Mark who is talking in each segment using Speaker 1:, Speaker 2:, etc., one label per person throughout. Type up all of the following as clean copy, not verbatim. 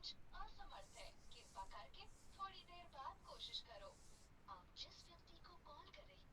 Speaker 1: कुछ असमर्थ है, कृपा करके थोड़ी देर बाद कोशिश करो। आप जिस व्यक्ति को कॉल कर रही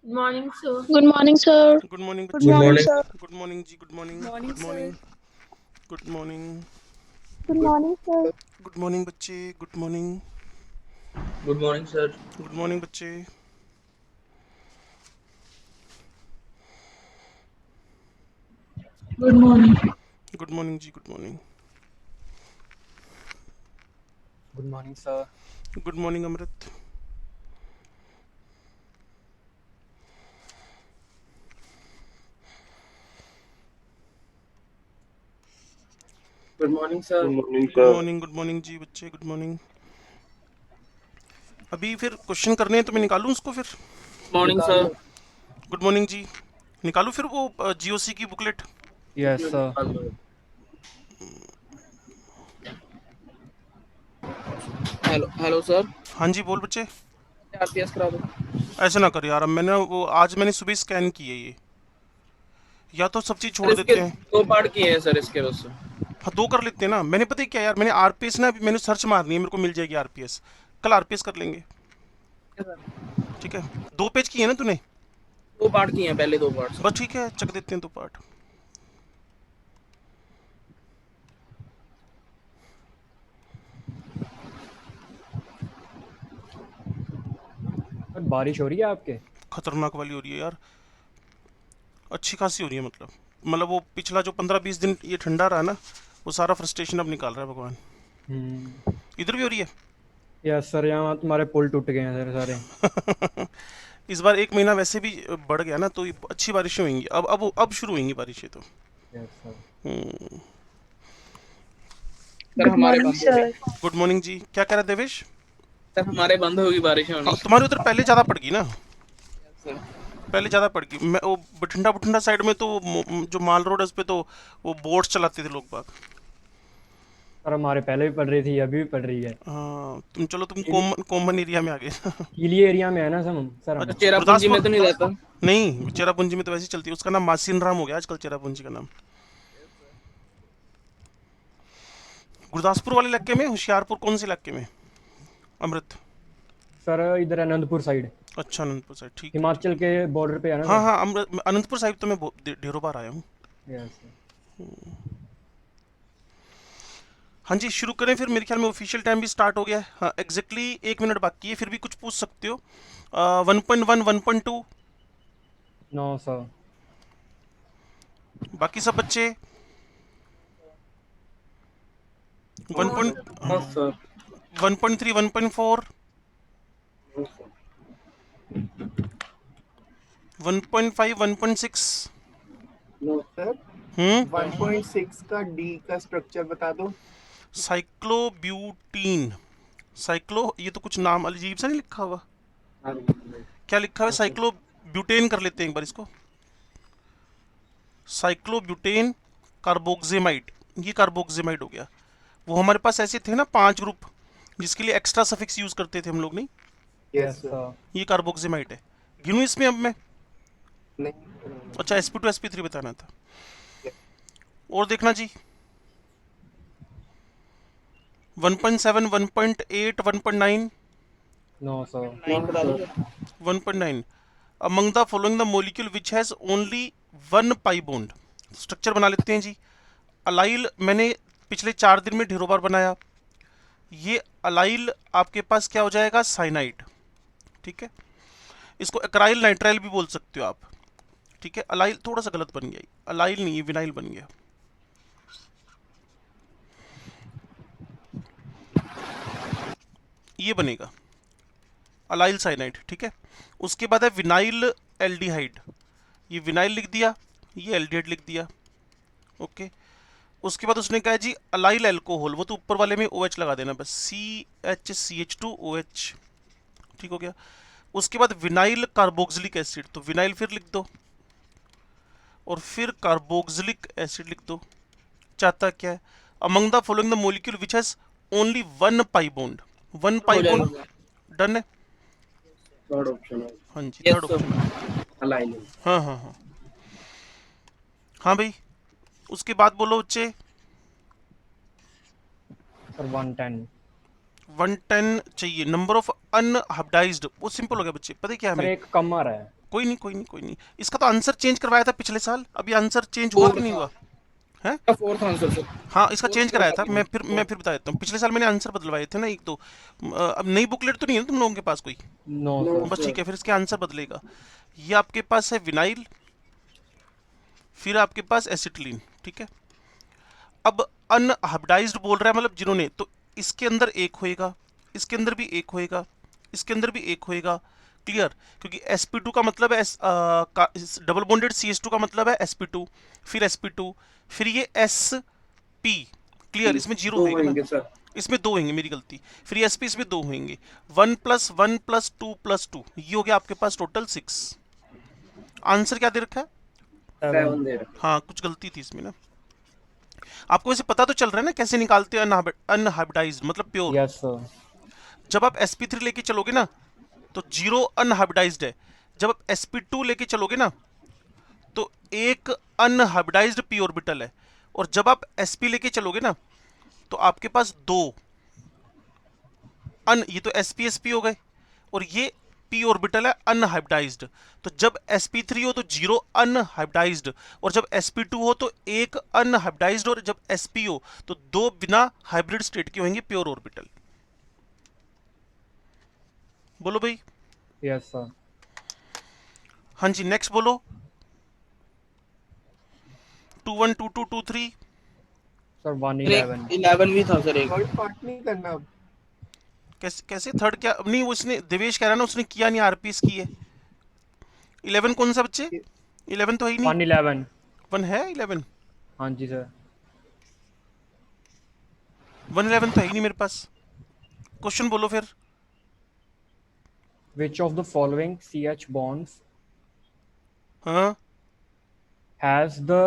Speaker 2: Morning, sir.
Speaker 3: Good morning, sir.
Speaker 4: Good morning
Speaker 3: Good
Speaker 4: बच्चे।
Speaker 3: morning,
Speaker 5: morning.
Speaker 3: sir.
Speaker 4: Good morning जी। Good morning.
Speaker 2: Morning,
Speaker 4: good
Speaker 2: sir.
Speaker 4: Morning. Good morning.
Speaker 3: Good
Speaker 5: Good,
Speaker 3: morning, sir.
Speaker 4: Good morning बच्चे। Good morning.
Speaker 5: good morning, sir.
Speaker 4: Good morning बच्चे।
Speaker 2: Good morning.
Speaker 4: Good morning जी। Good morning.
Speaker 6: Good morning sir.
Speaker 4: Good morning Amrit.
Speaker 5: Good morning, sir. Good morning,
Speaker 4: good
Speaker 5: sir.
Speaker 4: Morning. Good morning जी बच्चे। Good morning. अभी फिर question करने हैं तो मैं निकालूं उसको फिर।
Speaker 5: Morning, sir.
Speaker 4: गुड मॉर्निंग जी। निकालूं फिर वो जीओसी की booklet.
Speaker 6: Yes sir.
Speaker 5: Hello sir.
Speaker 4: हाँ जी बोल बच्चे।
Speaker 5: आरपीएस करा दो।
Speaker 4: ऐसा ना कर यार, अब मैंने वो आज मैंने सुबह स्कैन किए ये, या तो सब चीज़
Speaker 5: सर
Speaker 4: छोड़
Speaker 5: इसके
Speaker 4: देते हैं।
Speaker 5: दो पार्ट किए हैं सर इसके बस।
Speaker 4: हाँ दो कर लेते हैं ना। मैंने पता है क्या यार, मैंने आरपीएस ना, अभी मैंने सर्च मारनी है, मेरे को मिल जाएगी आरपीएस। कल आरपीएस कर लेंगे। ठीक है। 2 पेज किए ना तूने?
Speaker 5: दो पार्ट किए हैं, पहले दो पार्ट
Speaker 4: बस
Speaker 5: सर।
Speaker 4: ठीक है, चक देते हैं 2 पार्ट।
Speaker 6: सर बारिश हो रही है आपके?
Speaker 4: खतरनाक वाली हो रही है यार, अच्छी खासी हो रही है। मतलब वो पिछला जो 15-20 दिन ये ठंडा रहा ना, वो सारा फ्रस्ट्रेशन अब निकाल रहा है भगवान। इधर भी हो रही है।
Speaker 6: यस सर, यहाँ तुम्हारे पुल टूट गए हैं सर सारे।
Speaker 4: इस बार 1 महीना वैसे भी बढ़ गया ना, तो ये अच्छी बारिशें होंगी। अब शुरू होंगी बारिशें तो।
Speaker 6: Yes sir.
Speaker 4: Hmm.
Speaker 5: Sir
Speaker 3: Good
Speaker 5: हमारे
Speaker 3: morning,
Speaker 5: बंद हो
Speaker 3: sir.
Speaker 5: गई।
Speaker 4: गुड मॉर्निंग जी। क्या कह रहा है देवेश?
Speaker 5: सर हमारे बंद होगी बारिश
Speaker 4: हाँ
Speaker 5: होनी।
Speaker 4: तुम्हारे उधर पहले ज़्यादा पड़ गई ना,
Speaker 5: सर
Speaker 4: पहले ज़्यादा पड़ गई। मैं वो बठिंडा बठिंडा साइड में तो जो माल रोड है उस पे तो वो बोट्स चलाते थे लोग बाग।
Speaker 6: सर हमारे पहले भी पड़ रही थी, अभी भी पड़ रही है।
Speaker 4: हाँ तुम
Speaker 6: कीली
Speaker 4: कॉमन एरिया में आ गए।
Speaker 6: कीली एरिया में है ना सर
Speaker 5: अच्छा,
Speaker 6: हम।
Speaker 5: चेरापूंजी में
Speaker 4: गुरदासपुर
Speaker 5: तो नहीं रहता।
Speaker 4: नहीं, चेरापूंजी में तो वैसे ही चलती है। उसका नाम मासीन राम हो गया आजकल, चेरापूंजी का नाम। गुरदासपुर वाले इलाके में, होशियारपुर कौन से इलाके में अमृत?
Speaker 6: सर इधर अनंतपुर साइड,
Speaker 4: अच्छा अनंतपुर साइड, ठीक है ठीक
Speaker 6: हिमाचल
Speaker 4: है।
Speaker 6: के बॉर्डर पे है ना
Speaker 4: हाँ
Speaker 6: सर।
Speaker 4: हाँ, अनंतपुर साहिब तो मैं ढेरों बार आया हूँ।
Speaker 6: Yes sir.
Speaker 4: हाँ जी शुरू करें फिर। मेरे ख्याल में ऑफिशियल टाइम भी स्टार्ट हो गया है। हाँ एग्जैक्टली 1 मिनट बाकी है, फिर भी कुछ पूछ सकते हो। 1.1 1.2
Speaker 6: नो सर।
Speaker 4: बाकी सब बच्चे। One
Speaker 2: No,
Speaker 4: point
Speaker 2: sir.
Speaker 5: हाँ सर।
Speaker 4: 1.3 1.4 1.5 1.6।
Speaker 7: No sir.
Speaker 4: हम्म।
Speaker 7: 1.6 का डी का स्ट्रक्चर बता दो।
Speaker 4: साइक्लोब्यूटीन। साइक्लो, ये तो कुछ नाम अजीब सा नहीं लिखा हुआ? क्या लिखा हुआ है? साइक्लोब्यूटेन कर लेते हैं एक बार इसको। साइक्लोब्यूटेन कार्बोक्सिमाइड, ये कार्बोक्सिमाइड हो गया। वो हमारे पास ऐसे थे ना 5 ग्रुप, जिसके लिए एक्स्ट्रा सफिक्स यूज करते थे हम लोग, नहीं?
Speaker 7: Yes
Speaker 6: yes
Speaker 7: sir.
Speaker 6: सर।
Speaker 4: ये कार्बोक्सिमाइड है। गिनूं इसमें अब मैं?
Speaker 7: नहीं।
Speaker 4: अच्छा sp2 sp3 बताना था। और देखना जी, 1.7 1.8 1.9
Speaker 6: नो सर।
Speaker 5: 9 बता दो sir.
Speaker 4: 1.9। Among the following the molecule which has only one pi bond. Structure बना लेते हैं जी। अलाइल मैंने पिछले 4 दिन में ढेरों बार बनाया। ये अलाइल आपके पास क्या हो जाएगा? साइनाइड। ठीक है। इसको एक्राइल नाइट्राइल भी बोल सकते हो आप। ठीक है। अलाइल थोड़ा सा गलत बन गया, अलाइल नहीं विनाइल बन गया। ये बनेगा अलाइल साइनाइड। ठीक है। उसके बाद है विनाइल एल्डिहाइड। ये विनाइल लिख दिया, ये एल्डिहाइड लिख दिया। ओके। उसके बाद उसने कहा जी अलाइल एल्कोहल, वो तो ऊपर वाले में OH लगा देना बस, CHCH2OH। ठीक हो गया। उसके बाद विनाइल कार्बोक्सिलिक एसिड, तो विनाइल फिर लिख दो, और फिर कार्बोक्सिलिक एसिड लिख दो। चाहता क्या है? Among the following the molecule which has only one pi bond. One
Speaker 5: हो
Speaker 4: पाई
Speaker 5: जाएगा
Speaker 4: बॉन्ड
Speaker 5: सर।
Speaker 4: डन है।
Speaker 7: थर्ड ऑप्शन है
Speaker 4: हाँ जी
Speaker 5: यस
Speaker 4: थर्ड
Speaker 5: सर।
Speaker 4: ऑप्शन आ गया।
Speaker 7: अलाइनिंग।
Speaker 4: हाँ हाँ हाँ। हाँ भाई, उसके बाद बोलो बच्चे।
Speaker 6: सर 110।
Speaker 4: 110 चाहिए। नंबर ऑफ अनहाइब्रिडाइज्ड, वो सिंपल हो गया बच्चे, पता है क्या
Speaker 6: सर
Speaker 4: हमें?
Speaker 6: एक कम आ रहा है।
Speaker 4: कोई नहीं कोई नहीं कोई नहीं, इसका तो आंसर चेंज करवाया था पिछले साल, अभी आंसर चेंज हुआ कि नहीं हुआ?
Speaker 5: Fourth answer sir.
Speaker 4: हाँ इसका चेंज कराया था, मैं फिर बता देता हूँ। पिछले साल मैंने आंसर बदलवाए थे ना एक दो। अब नई बुकलेट तो नहीं है ना तुम लोगों के पास कोई?
Speaker 6: No sir.
Speaker 4: बस ठीक है, फिर इसके आंसर बदलेगा। ये आपके पास है विनाइल, फिर आपके पास एसिटिलीन, ठीक है। अब अनहाइब्रिडाइज्ड बोल रहा है, मतलब जिन्होंने, तो इसके अंदर एक होएगा, इसके अंदर भी एक होएगा, इसके अंदर भी एक होएगा, क्लियर। क्योंकि sp2 का मतलब है डबल बॉन्डेड CH2 का मतलब है sp2, फिर sp2, फिर ये sp, क्लियर। इसमें जीरो होएगा ना,
Speaker 5: सर।
Speaker 4: इसमें दो होंगे, मेरी गलती। फिर sp इसमें दो होंगे, 1 + 1 + 2 + 2, ये हो गया आपके पास टोटल 6। आंसर क्या दे रखा है?
Speaker 5: 7 दे रहा।
Speaker 4: हाँ कुछ गलती थी इसमें ना। आपको वैसे पता तो चल रहा है ना कैसे निकालते हैं अनहाइब्रिडाइज्ड मतलब प्योर।
Speaker 6: Yes sir.
Speaker 4: जब आप sp3 लेके चलोगे ना तो 0 अनहाइब्रिडाइज्ड है, जब आप sp2 लेके चलोगे ना तो एक अनहाइब्रिडाइज्ड p ऑर्बिटल है, और जब आप sp लेके चलोगे ना तो आपके पास दो ये तो sp हो गए, और ये p ऑर्बिटल है अनहाइब्रिडाइज्ड। तो जब sp3 हो तो 0 अनहाइब्रिडाइज्ड, और जब sp2 हो तो एक अनहाइब्रिडाइज्ड, और जब sp हो तो दो बिना हाइब्रिड स्टेट के होंगे प्योर ऑर्बिटल। बोलो भाई।
Speaker 6: Yes sir.
Speaker 4: हाँ जी नेक्स्ट बोलो। 21 22 23
Speaker 6: सर 111।
Speaker 5: 11 भी था सर एक।
Speaker 7: थर्ड पार्ट नहीं करना अब।
Speaker 4: कैसे कैसे थर्ड क्या? नहीं वो उसने देवेश कह रहा है ना, उसने किया नहीं, आरपीएस की है। 11 कौन सा बच्चे? 11 तो है ही नहीं।
Speaker 6: 111।
Speaker 4: 1 है 11?
Speaker 6: हाँ जी सर।
Speaker 4: 111 तो है ही नहीं मेरे पास। क्वेश्चन बोलो फिर।
Speaker 6: Which of the following CH bonds
Speaker 4: हाँ
Speaker 6: has the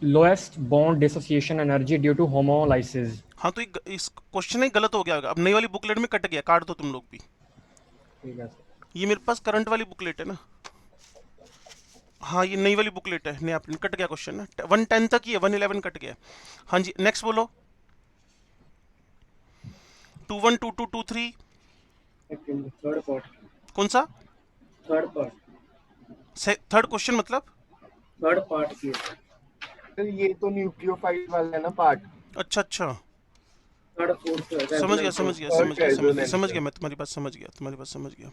Speaker 6: lowest bond dissociation energy due to homolysis?
Speaker 4: हाँ तो इस क्वेश्चन ही गलत हो गया होगा। अब नई वाली बुकलेट में कट गया, काट दो तुम लोग भी।
Speaker 6: ठीक है सर।
Speaker 4: ये मेरे पास करंट वाली बुकलेट है ना। हाँ ये नई वाली बुकलेट है, नया प्रिंट, कट गया क्वेश्चन ना। 110 तक ही है, 111 कट गया। हाँ जी नेक्स्ट बोलो। 21 22 23
Speaker 5: थर्ड पार्ट।
Speaker 4: कौन सा?
Speaker 5: Third part.
Speaker 4: थर्ड क्वेश्चन मतलब?
Speaker 5: थर्ड पार्ट की है।
Speaker 7: सर ये तो न्यूक्लियोफाइल वाला है ना पार्ट।
Speaker 4: अच्छा अच्छा,
Speaker 5: थर्ड फोर्थ
Speaker 4: समझ गया समझ गया समझ गया समझ गया समझ गया, मैं तुम्हारी बात समझ गया, तुम्हारी बात समझ गया,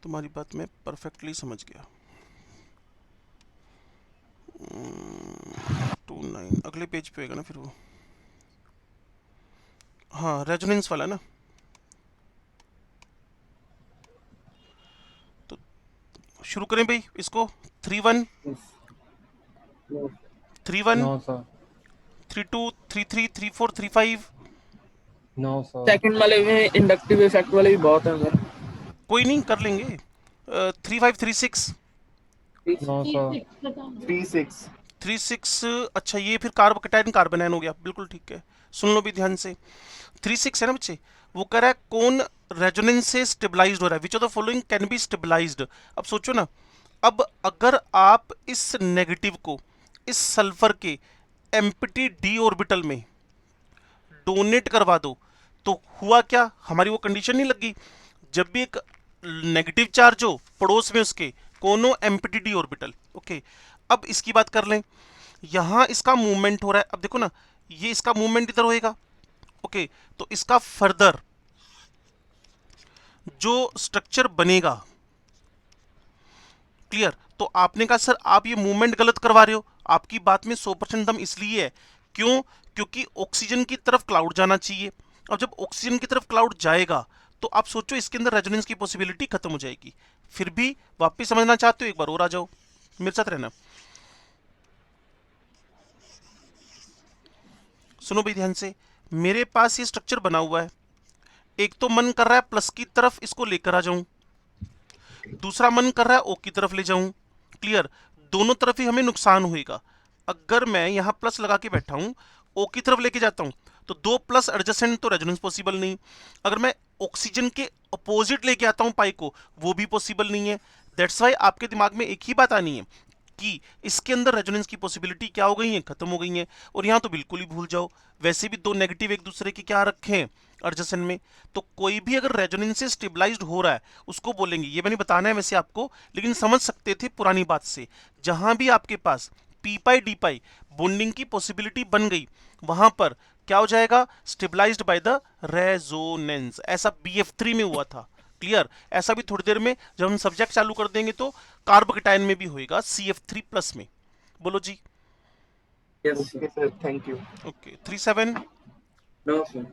Speaker 4: तुम्हारी बात मैं परफेक्टली समझ गया। 29 अगले पेज पे होगा ना फिर वो। हाँ रेजोनेंस वाला ना। तो शुरू करें भाई इसको। 31 31
Speaker 6: no sir.
Speaker 4: 32 33 34 35।
Speaker 6: No sir.
Speaker 5: Second वाले में इंडक्टिव इफेक्ट वाले भी बहुत हैं सर।
Speaker 4: कोई नहीं कर लेंगे। 35 36
Speaker 6: नो सर।
Speaker 7: 36।
Speaker 4: 36 अच्छा ये फिर कार्बोकैटायन कार्बोनाइन हो गया, बिल्कुल ठीक है। सुन लो भी ध्यान से। 36 है ना बच्चे, वो कह रहा है कौन रेजोनेंस से स्टेबलाइज्ड हो रहा है, which of the following can be stabilised. अब सोचो ना, अब अगर आप इस नेगेटिव को इस सल्फर के एम्प्टी डी ऑर्बिटल में डोनेट करवा दो तो हुआ क्या, हमारी वो कंडीशन नहीं लगी। जब भी एक नेगेटिव चार्ज हो पड़ोस में उसके कोनो एम्प्टी डी ऑर्बिटल, ओके। अब इसकी बात कर लें, यहां इसका मूवमेंट हो रहा है। अब देखो ना, ये इसका मूवमेंट इधर होएगा, ओके। तो इसका फर्दर जो स्ट्रक्चर बनेगा, क्लियर। तो आपने कहा सर आप ये मूवमेंट गलत करवा रहे हो। आपकी बात में 100% दम इसलिए है, क्यों? क्योंकि ऑक्सीजन की तरफ क्लाउड जाना चाहिए। अब जब ऑक्सीजन की तरफ क्लाउड जाएगा तो आप सोचो इसके अंदर रेजोनेंस की पॉसिबिलिटी खत्म हो जाएगी। फिर भी वापस समझना चाहते हो, एक बार और आ जाओ, मेरे साथ रहना। सुनो भाई ध्यान से, मेरे पास ये स्ट्रक्चर बना हुआ है। एक तो मन कर रहा है प्लस की तरफ इसको लेकर आ जाऊं, दूसरा मन कर रहा है ओ की तरफ ले जाऊं, क्लियर। दोनों तरफ ही हमें नुकसान होएगा। अगर मैं यहां प्लस लगा के बैठा हूं, ओ की तरफ लेके जाता हूं तो दो प्लस एडजेसेंट तो रेजोनेंस पॉसिबल नहीं। अगर मैं ऑक्सीजन के अपोजिट लेके आता हूं पाई को, वो भी पॉसिबल नहीं है। दैट्स वाई आपके दिमाग में एक ही बात आनी है, कि इसके अंदर रेजोनेंस की पॉसिबिलिटी क्या हो गई है, खत्म हो गई है। और यहाँ तो बिल्कुल ही भूल जाओ, वैसे भी दो नेगेटिव एक दूसरे के क्या रखे हैं, एडजेसेंट में। तो कोई भी अगर रेजोनेंस से स्टेबलाइज्ड हो रहा है उसको बोलेंगे, ये मैंने बताना है वैसे आपको, लेकिन समझ सकते थे पुरानी बात से, जहां भी आपके पास पी पाई डी पाई बॉन्डिंग की पॉसिबिलिटी बन गई वहां पर क्या हो जाएगा, स्टेबलाइज्ड बाय द रेजोनेंस। ऐसा BF3 में हुआ था। क्लियर? ऐसा भी थोड़ी देर में जब हम सब्जेक्ट चालू कर देंगे तो कार्बोकेटायन में भी होएगा CF3+ में। बोलो जी।
Speaker 5: Yes,
Speaker 7: okay
Speaker 5: sir.
Speaker 7: Sir, thank you.
Speaker 4: Okay 37
Speaker 5: No, sir.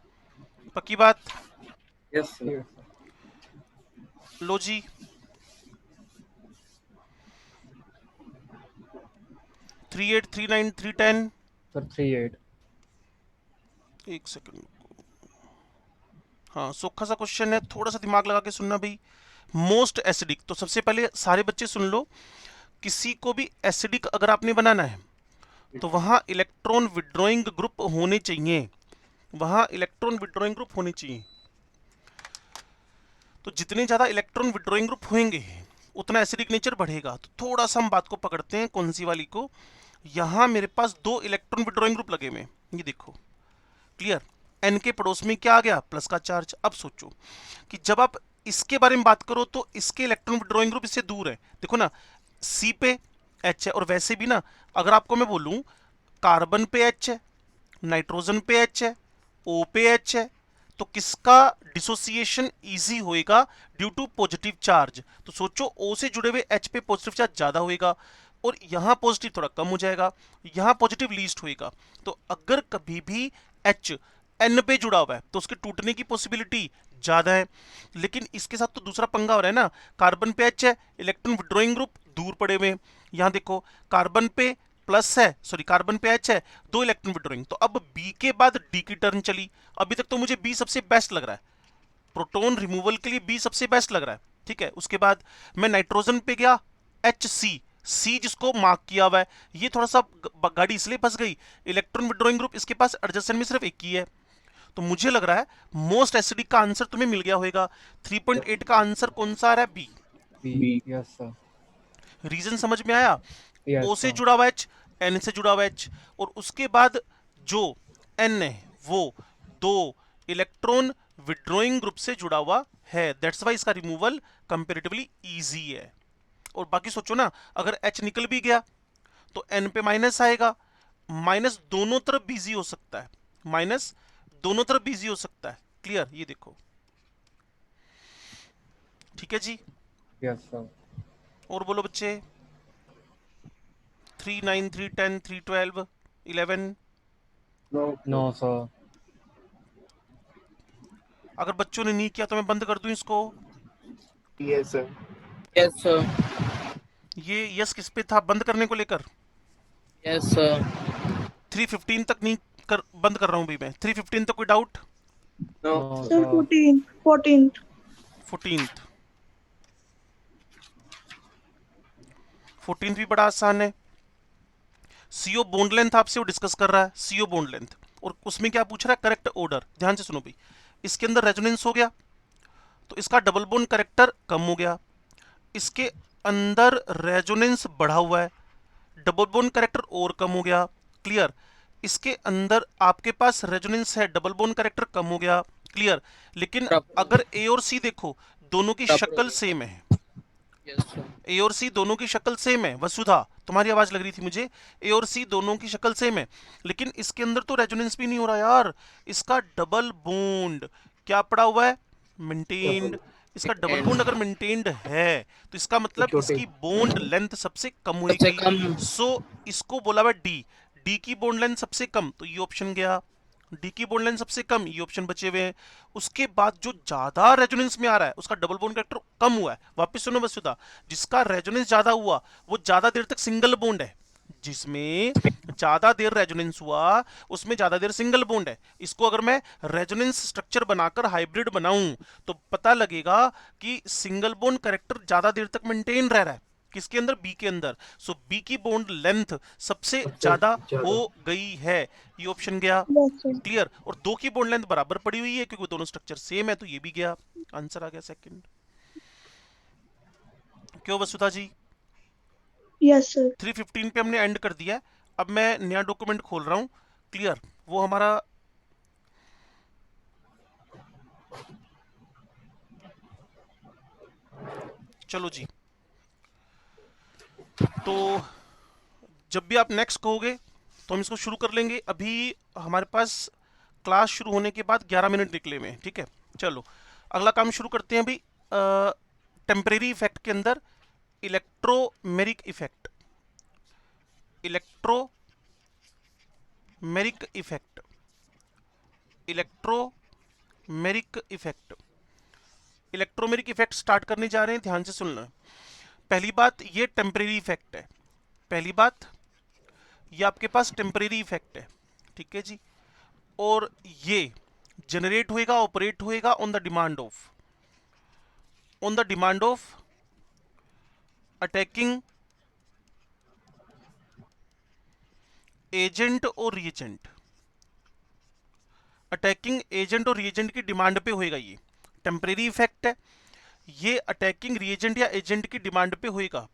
Speaker 4: पक्की बात?
Speaker 5: Yes, sir.
Speaker 6: Yes, sir.
Speaker 4: लो जी 38 39 310
Speaker 6: Sir, 38.
Speaker 4: एक सेकंड। हाँ सोखा सा क्वेश्चन है, थोड़ा सा दिमाग लगा के सुनना भाई। मोस्ट एसिडिक, तो सबसे पहले सारे बच्चे सुन लो, किसी को भी एसिडिक अगर आपने बनाना है तो वहां इलेक्ट्रॉन विड्रॉइंग ग्रुप होने चाहिए, वहां इलेक्ट्रॉन विड्रॉइंग ग्रुप होने चाहिए। तो जितने ज्यादा इलेक्ट्रॉन विड्रॉइंग ग्रुप होंगे उतना एसिडिक नेचर बढ़ेगा। तो थोड़ा सा हम बात को पकड़ते हैं, कौन सी वाली को। यहां मेरे पास दो इलेक्ट्रॉन विड्रॉइंग ग्रुप लगे हुए हैं, ये देखो। क्लियर? एन के पड़ोस में क्या आ गया, प्लस का चार्ज। अब सोचो कि जब आप इसके बारे में बात करो तो इसके इलेक्ट्रॉन विड्रॉइंग ग्रुप इससे दूर है, देखो ना, सी पे एच है। और वैसे भी ना, अगर आपको मैं बोलूं कार्बन पे एच है, नाइट्रोजन पे एच है, ओ पे एच है, तो किसका डिसोसिएशन इजी होएगा, ड्यू टू पॉजिटिव चार्ज। तो सोचो ओ से जुड़े हुए एच पे पॉजिटिव चार्ज ज्यादा होएगा और यहां पॉजिटिव थोड़ा कम हो जाएगा, यहां पॉजिटिव लीस्ट होएगा। तो अगर कभी भी एच एन पे जुड़ा हुआ है तो उसके टूटने की पॉसिबिलिटी ज्यादा है। लेकिन इसके साथ तो दूसरा पंगा हो रहा है ना, कार्बन पे एच है, इलेक्ट्रॉन विड्रॉइंग ग्रुप दूर पड़े हुए हैं। यहां देखो कार्बन पे प्लस है, सॉरी कार्बन पे एच है, दो इलेक्ट्रॉन विड्रॉइंग। तो अब बी के बाद डी की टर्न चली। अभी तक तो मुझे बी सबसे बेस्ट लग रहा है, प्रोटॉन रिमूवल के लिए बी सबसे बेस्ट लग रहा है। ठीक है, उसके बाद मैं नाइट्रोजन पे गया, एच सी जिसको मार्क किया हुआ है, ये थोड़ा सा गाड़ी इसलिए फंस गई, इलेक्ट्रॉन विड्रॉइंग ग्रुप इसके पास एडजेसेंट में सिर्फ एक ही है। तो मुझे लग रहा है मोस्ट एसिडिक का आंसर तुम्हें मिल गया होगा। 3.8 का आंसर कौन सा आ रहा है, B.
Speaker 6: B. Yes, sir.
Speaker 4: Reason समझ में आया?
Speaker 6: Yes,
Speaker 4: ओ से
Speaker 6: sir.
Speaker 4: जुड़ा हुआ एच, एन से जुड़ा हुआ एच, और उसके बाद जो एन है वो दो इलेक्ट्रॉन विड्रॉइंग ग्रुप से जुड़ा हुआ है। दैट्स वाई इसका रिमूवल कंपैरेटिवली इजी है। और बाकी सोचो ना, अगर एच निकल भी गया तो एन पे माइनस आएगा, माइनस दोनों तरफ बिजी हो सकता है, माइनस दोनों तरफ बिजी हो सकता है। क्लियर? ये देखो, ठीक है जी।
Speaker 6: Yes, sir.
Speaker 4: और बोलो बच्चे। 3 9 3 10 3 12 11।
Speaker 5: No.
Speaker 6: No, sir.
Speaker 4: अगर बच्चों ने नहीं किया तो मैं बंद कर दूं इसको।
Speaker 7: Yes sir.
Speaker 5: Yes, sir.
Speaker 4: ये यस किस पे था बंद करने को लेकर?
Speaker 5: Yes, sir.
Speaker 4: 3:15 तक नहीं कर, बंद कर रहा हूं भाई मैं। 3:15 तक कोई doubt?
Speaker 5: No.
Speaker 6: No,
Speaker 3: Sir,
Speaker 6: sir.
Speaker 3: 14th.
Speaker 4: 14th 14th भी बड़ा आसान है। सीओ बॉन्ड लेंथ आपसे वो डिस्कस कर रहा है, सीओ बॉन्ड लेंथ, और उसमें क्या पूछ रहा है, करेक्ट ऑर्डर। ध्यान से सुनो भाई, इसके अंदर रेजोनेंस हो गया तो इसका डबल बॉन्ड करेक्टर कम हो गया, इसके अंदर रेजोनेंस बढ़ा हुआ है, डबल बॉन्ड करेक्टर और कम हो गया। क्लियर? इसके अंदर आपके पास रेजोनेंस है, डबल बॉन्ड करेक्टर कम हो गया। क्लियर? लेकिन अगर ए और सी देखो, दोनों की शक्ल सेम है,
Speaker 5: Yes, sir.
Speaker 4: ए और सी दोनों की शक्ल सेम है। वसुधा, तुम्हारी आवाज लग रही थी मुझे, ए और सी दोनों की शक्ल सेम है, लेकिन इसके अंदर तो रेजोनेंस भी नहीं हो रहा यार। इसका डबल बॉन्ड क्या पड़ा हुआ है, मेंटेन्ड। इसका डबल बॉन्ड अगर मेंटेन्ड है तो इसका मतलब
Speaker 7: छोटे।
Speaker 4: इसकी बॉन्ड लेंथ सबसे कम
Speaker 5: सबसे
Speaker 4: होगी।
Speaker 5: कम।
Speaker 4: सो इसको बोला हुआ डी, डी की बॉन्ड लेंथ सबसे कम, तो ये ऑप्शन गया। डी की बॉन्ड लेंथ सबसे कम, ये ऑप्शन बचे हुए हैं। उसके बाद जो ज्यादा रेजोनेंस में आ रहा है उसका डबल बॉन्ड करेक्टर कम हुआ है। वापस सुनो वसुधा, जिसका रेजोनेंस ज्यादा हुआ वो ज्यादा देर तक सिंगल बॉन्ड है, जिसमें ज्यादा देर रेजोनेंस हुआ उसमें ज्यादा देर सिंगल बॉन्ड है। इसको अगर मैं रेजोनेंस स्ट्रक्चर बनाकर हाइब्रिड बनाऊं तो पता लगेगा कि सिंगल बॉन्ड करेक्टर ज्यादा देर तक मेंटेन रह रहा है, किसके अंदर, बी के अंदर। सो बी की बॉन्ड लेंथ सबसे ज्यादा हो गई है, ये ऑप्शन गया।
Speaker 3: Yes, sir.
Speaker 4: क्लियर? और दो की बॉन्ड लेंथ बराबर पड़ी हुई है क्योंकि दोनों स्ट्रक्चर सेम है, तो ये भी गया, आंसर आ गया सेकंड। क्यों वसुधा जी?
Speaker 3: Yes, sir.
Speaker 4: 3:15 पे हमने एंड कर दिया है। अब मैं नया डॉक्यूमेंट खोल रहा हूँ। क्लियर? वो हमारा चलो जी, तो जब भी आप नेक्स्ट कहोगे तो हम इसको शुरू कर लेंगे। अभी हमारे पास क्लास शुरू होने के बाद 11 मिनट निकले हुए हैं, ठीक है। चलो अगला काम शुरू करते हैं अभी। टेम्परेरी इफेक्ट के अंदर electromeric effect, electromeric effect, electromeric effect, electromeric effect start करने जा रहे हैं। ध्यान से सुनना। पहली बात, ये टेम्परेरी इफेक्ट है। पहली बात, ये आपके पास टेम्परेरी इफेक्ट है, ठीक है जी। और ये जनरेट होएगा, ऑपरेट होएगा on the demand of attacking agent और रिएजेंट। अटैकिंग एजेंट और रिएजेंट की डिमांड पे होएगा। ये टेम्परेरी इफेक्ट है, ये अटैकिंग रिएजेंट या एजेंट की डिमांड पे होएगा।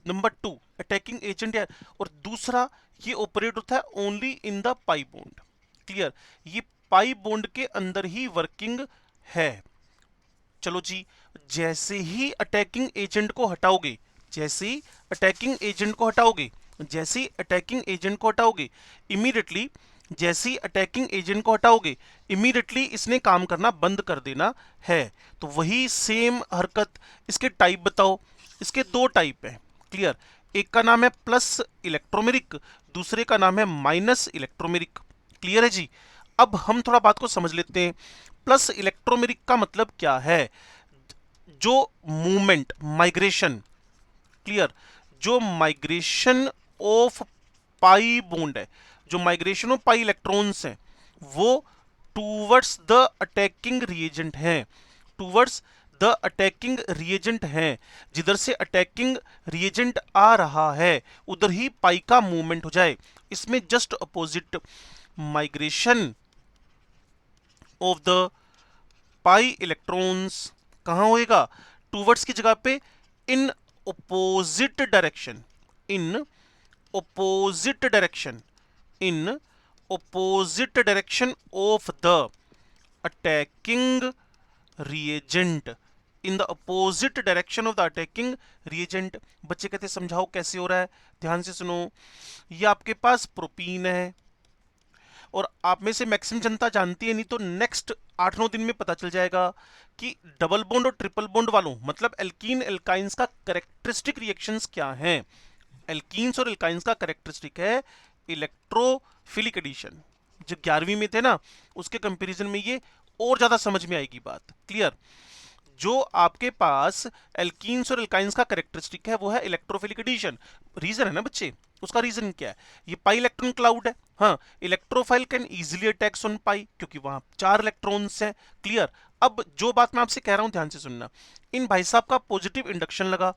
Speaker 4: नंबर 2, अटैकिंग एजेंट या, और दूसरा ये ऑपरेट होता है only in the pi bond. Clear? ये पाई बॉन्ड के अंदर ही वर्किंग है। चलो जी, जैसे ही अटैकिंग एजेंट को हटाओगे, जैसे ही अटैकिंग एजेंट को हटाओगे, जैसे ही अटैकिंग एजेंट को हटाओगे, इमीडिएटली जैसे ही अटैकिंग एजेंट को हटाओगे, इमीडिएटली इसने काम करना बंद कर देना है। तो वही सेम हरकत। इसके टाइप बताओ। इसके 2 टाइप हैं। क्लियर? एक का नाम है प्लस इलेक्ट्रोमेरिक, दूसरे का नाम है माइनस इलेक्ट्रोमेरिक। क्लियर है जी? अब हम थोड़ा बात को समझ लेते हैं। प्लस इलेक्ट्रोमेरिक का मतलब क्या है? जो मूवमेंट, माइग्रेशन, क्लियर, जो माइग्रेशन ऑफ पाई बॉन्ड है, जो माइग्रेशन ऑफ पाई इलेक्ट्रॉन्स हैं, वो टूवर्ड्स द अटैकिंग रिएजेंट हैं, टूवर्ड्स द अटैकिंग रिएजेंट हैं। जिधर से अटैकिंग रिएजेंट आ रहा है उधर ही पाई का मूवमेंट हो जाए। इसमें just opposite, migration of the pi electrons कहां होएगा? टूवर्ड्स की जगह पे in opposite direction, in opposite direction, in opposite direction of the attacking reagent, in the opposite direction of the attacking reagent. बच्चे कहते समझाओ कैसे हो रहा है? ध्यान से सुनो। ये आपके पास प्रोपीन है, और आप में से मैक्सिमम जनता जानती है, नहीं तो नेक्स्ट 8-9 दिन में पता चल जाएगा कि डबल बॉन्ड और ट्रिपल बॉन्ड वालों, मतलब एल्कीन एल्काइंस का कैरेक्टरिस्टिक रिएक्शंस क्या हैं। एल्कीन्स और एल्काइंस का कैरेक्टरिस्टिक है इलेक्ट्रोफिलिक एडिशन। जो 11वीं में थे ना, उसके कंपैरिजन में ये और ज्यादा समझ में आएगी बात। क्लियर? जो आपके पास एल्कीन्स और एल्काइंस का कैरेक्टरिस्टिक है वो है इलेक्ट्रोफिलिक एडिशन। रीजन है ना बच्चे, उसका रीजन क्या है? ये पाई इलेक्ट्रॉन क्लाउड है। हाँ, electrophile can easily attacks on pi क्योंकि वहां 4 इलेक्ट्रॉन्स हैं। क्लियर? अब जो बात मैं आपसे कह रहा हूं ध्यान से सुनना। इन भाई साहब का पॉजिटिव इंडक्शन लगा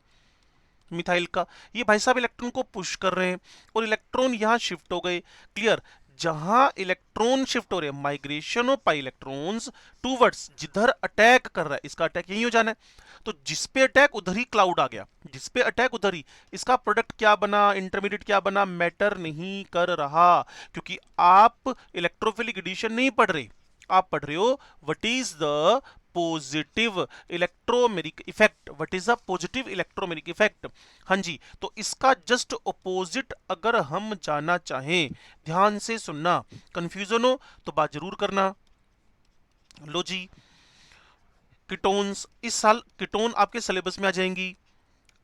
Speaker 4: मिथाइल का, ये भाई साहब इलेक्ट्रॉन को पुश कर रहे हैं और इलेक्ट्रॉन यहां शिफ्ट हो गए। क्लियर? जहां इलेक्ट्रॉन शिफ्ट हो रहे हैं, migration of pi electrons towards, जिधर अटैक कर रहा है, इसका अटैक यही हो जाना है। तो जिस पे अटैक उधर ही क्लाउड आ गया, जिस पे अटैक उधर ही। इसका प्रोडक्ट क्या बना, इंटरमीडिएट क्या बना, मैटर नहीं कर रहा, क्योंकि आप इलेक्ट्रोफिलिक एडिशन नहीं पढ़ रहे, आप पढ़ रहे हो what is the positive electromeric effect. What is the positive electromeric effect? हाँ जी, तो इसका जस्ट ऑपोजिट अगर हम जाना चाहें, ध्यान से सुनना, कंफ्यूजन हो तो बात जरूर करना। लो जी, कीटोन्स, इस साल कीटोन आपके सिलेबस में आ जाएंगी।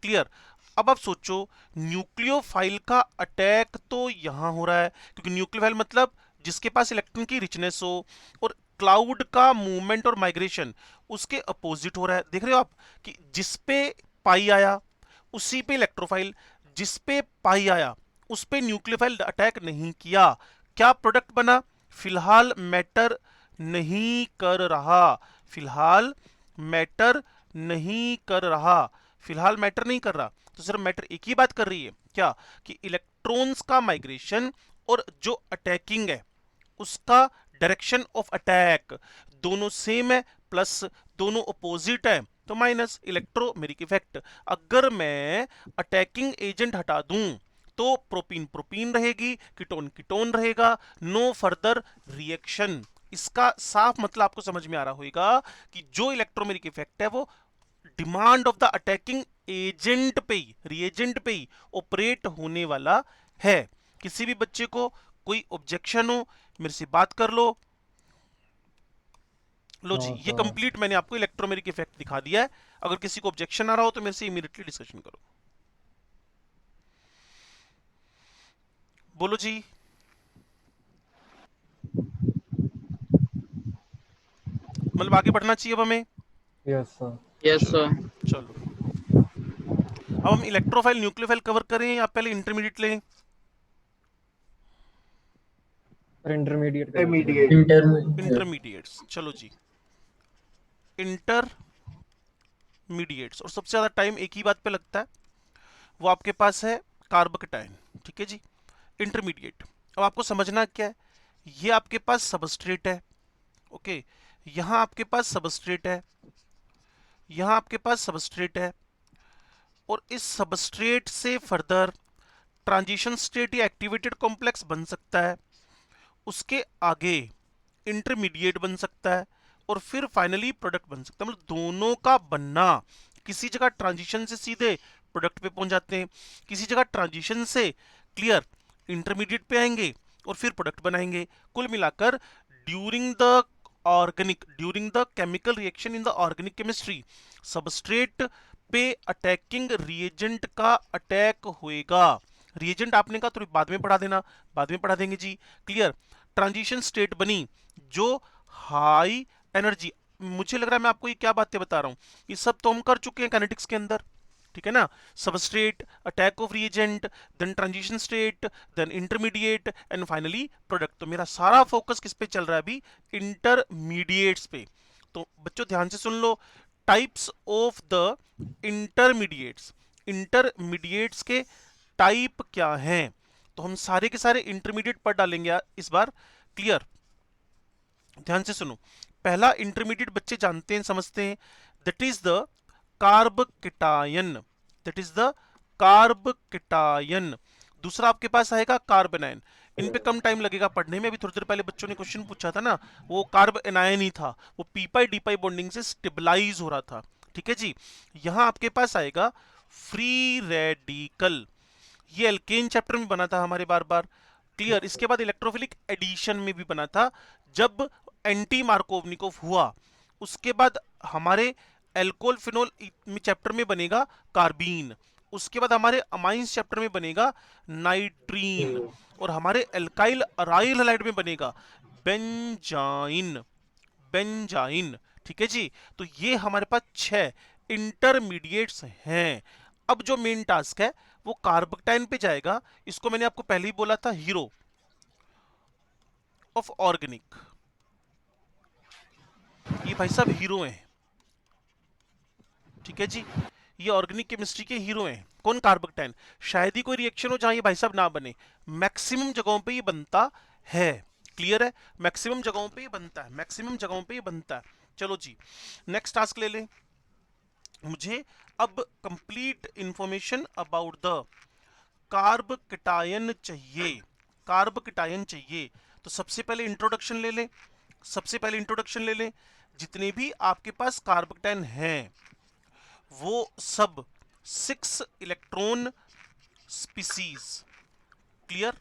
Speaker 4: क्लियर? अब आप सोचो, न्यूक्लियोफाइल का अटैक तो यहां हो रहा है, क्योंकि न्यूक्लियोफाइल मतलब जिसके पास इलेक्ट्रॉन की रिचनेस हो, और क्लाउड का मूवमेंट और माइग्रेशन उसके अपोजिट हो रहा है। देख रहे हो आप कि जिस पे पाई आया उसी पे इलेक्ट्रोफाइल, जिस पे पाई आया उस पे न्यूक्लियोफाइल अटैक नहीं किया। क्या प्रोडक्ट बना? फिलहाल मैटर नहीं कर रहा, फिलहाल मैटर नहीं कर रहा, फिलहाल मैटर नहीं कर रहा। तो सिर्फ मैटर एक ही बात कर रही है, क्या? कि इलेक्ट्रॉन्स का माइग्रेशन और जो अटैकिंग है उसका डायरेक्शन ऑफ अटैक दोनों सेम है, प्लस दोनों अपोजिट है, तो माइनस इलेक्ट्रोमेरिक इफेक्ट। अगर मैं अटैकिंग एजेंट हटा दूं तो प्रोपीन प्रोपीन रहेगी, कीटोन कीटोन रहेगा, नो फर्दर रिएक्शन। इसका साफ मतलब आपको समझ में आ रहा होगा कि जो इलेक्ट्रोमेरिक इफेक्ट है वो demand of the attacking agent पे ही, रिएजेंट पे ही ऑपरेट होने वाला है। किसी भी बच्चे को कोई ऑब्जेक्शन हो मेरे से बात कर लो। लो जी, ये कंप्लीट मैंने आपको इलेक्ट्रोमेरिक इफेक्ट दिखा दिया है। अगर किसी को ऑब्जेक्शन आ रहा हो तो मेरे से इमीडिएटली डिस्कशन करो। बोलो जी। मतलब आगे बढ़ना चाहिए अब हमें।
Speaker 6: Yes sir.
Speaker 5: Yes, sir.
Speaker 4: चलो अब हम इलेक्ट्रोफाइल न्यूक्लियोफाइल कवर करें या पहले इंटरमीडिएट लें?
Speaker 6: Intermediate
Speaker 7: Intermediate.
Speaker 4: इंटरमीडिएट्स, चलो जी। इंटरमीडिएट्स, और सबसे ज्यादा टाइम एक ही बात पे लगता है, वो आपके पास है कार्बोकेटायन। ठीक है जी। इंटरमीडिएट, अब आपको समझना क्या है, ये आपके पास सबस्ट्रेट है, ओके, यहां आपके पास सबस्ट्रेट है, यहां आपके पास सबस्ट्रेट है, और इस सबस्ट्रेट से फर्दर ट्रांजिशन स्टेट या एक्टिवेटेड कॉम्प्लेक्स बन सकता है, उसके आगे इंटरमीडिएट बन सकता है, और फिर फाइनली प्रोडक्ट बन सकता है। मतलब दोनों का बनना, किसी जगह ट्रांजिशन से सीधे प्रोडक्ट पे पहुंच जाते हैं, किसी जगह ट्रांजिशन से क्लियर इंटरमीडिएट पे आएंगे और फिर प्रोडक्ट बनाएंगे। कुल मिलाकर during the chemical reaction in the organic chemistry, substrate पे अटैकिंग रिएजेंट का अटैक होएगा। रिएजेंट आपने कहा तो बाद में पढ़ा देना, बाद में पढ़ा देंगे जी। क्लियर, ट्रांजिशन स्टेट बनी जो हाई एनर्जी, मुझे लग रहा है मैं आपको ये क्या बातें बता रहा हूं, ये सब तो हम कर चुके हैं काइनेटिक्स के अंदर, ठीक है ना। Substrate, attack of reagent, then transition state, then intermediate and finally product. तो मेरा सारा फोकस किस पे चल रहा है अभी? इंटरमीडिएट्स पे। तो बच्चों ध्यान से सुन लो, types of the intermediates, intermediates के टाइप क्या हैं, तो हम सारे के सारे इंटरमीडिएट पढ़ डालेंगे इस बार। क्लियर, ध्यान से सुनो। पहला इंटरमीडिएट बच्चे जानते हैं, समझते हैं, that is the carbocation, that is the carbocation. दूसरा आपके पास आएगा कार्बेनायन। इन पे कम टाइम लगेगा पढ़ने में। अभी थोड़ी देर पहले बच्चों ने क्वेश्चन पूछा था ना, वो कार्ब एनायन ही था, वो पी पाई डी पाई बॉन्डिंग से स्टेबलाइज हो रहा था। ठीक है जी। यहां आपके पास आएगा फ्री रेडिकल, ये एल्केन चैप्टर में बना था हमारे बार बार। क्लियर, इसके बाद इलेक्ट्रोफिलिक एडिशन में भी बना था जब एंटी मार्कोवनिकोव हुआ। उसके बाद हमारे एल्कोहल फिनोल चैप्टर में बनेगा कार्बीन, उसके बाद हमारे अमाइंस चैप्टर में बनेगा नाइट्रीन, और हमारे एल्काइल अराइल हैलाइड में बनेगा बेंजाइन, बेंजाइन। ठीक है जी। तो ये हमारे पास 6 इंटरमीडिएट्स हैं। अब जो मेन टास्क है वो कार्बोकेटाइन पे जाएगा। इसको मैंने आपको पहले ही बोला था, हीरो ऑफ ऑर्गेनिक, ये भाई साहब हीरो हैं। ठीक है जी, ये ऑर्गेनिक केमिस्ट्री के हीरो हैं। कौन? कार्बोकेटाइन। शायद ही कोई रिएक्शन हो जहां ये भाई साहब ना बने, मैक्सिमम जगहों पे ये बनता है। क्लियर है, मैक्सिमम जगहों पे ये बनता है, मैक्सिमम जगहों पे ये बनता है। चलो जी, नेक्स्ट टास्क ले लें। मुझे अब complete information about the carbocation चाहिए, कार्बोकेटायन चाहिए। तो सबसे पहले इंट्रोडक्शन ले लें, सबसे पहले इंट्रोडक्शन ले लें। जितने भी आपके पास कार्बोकेटायन हैं वो सब 6 इलेक्ट्रॉन स्पीसीज। क्लियर,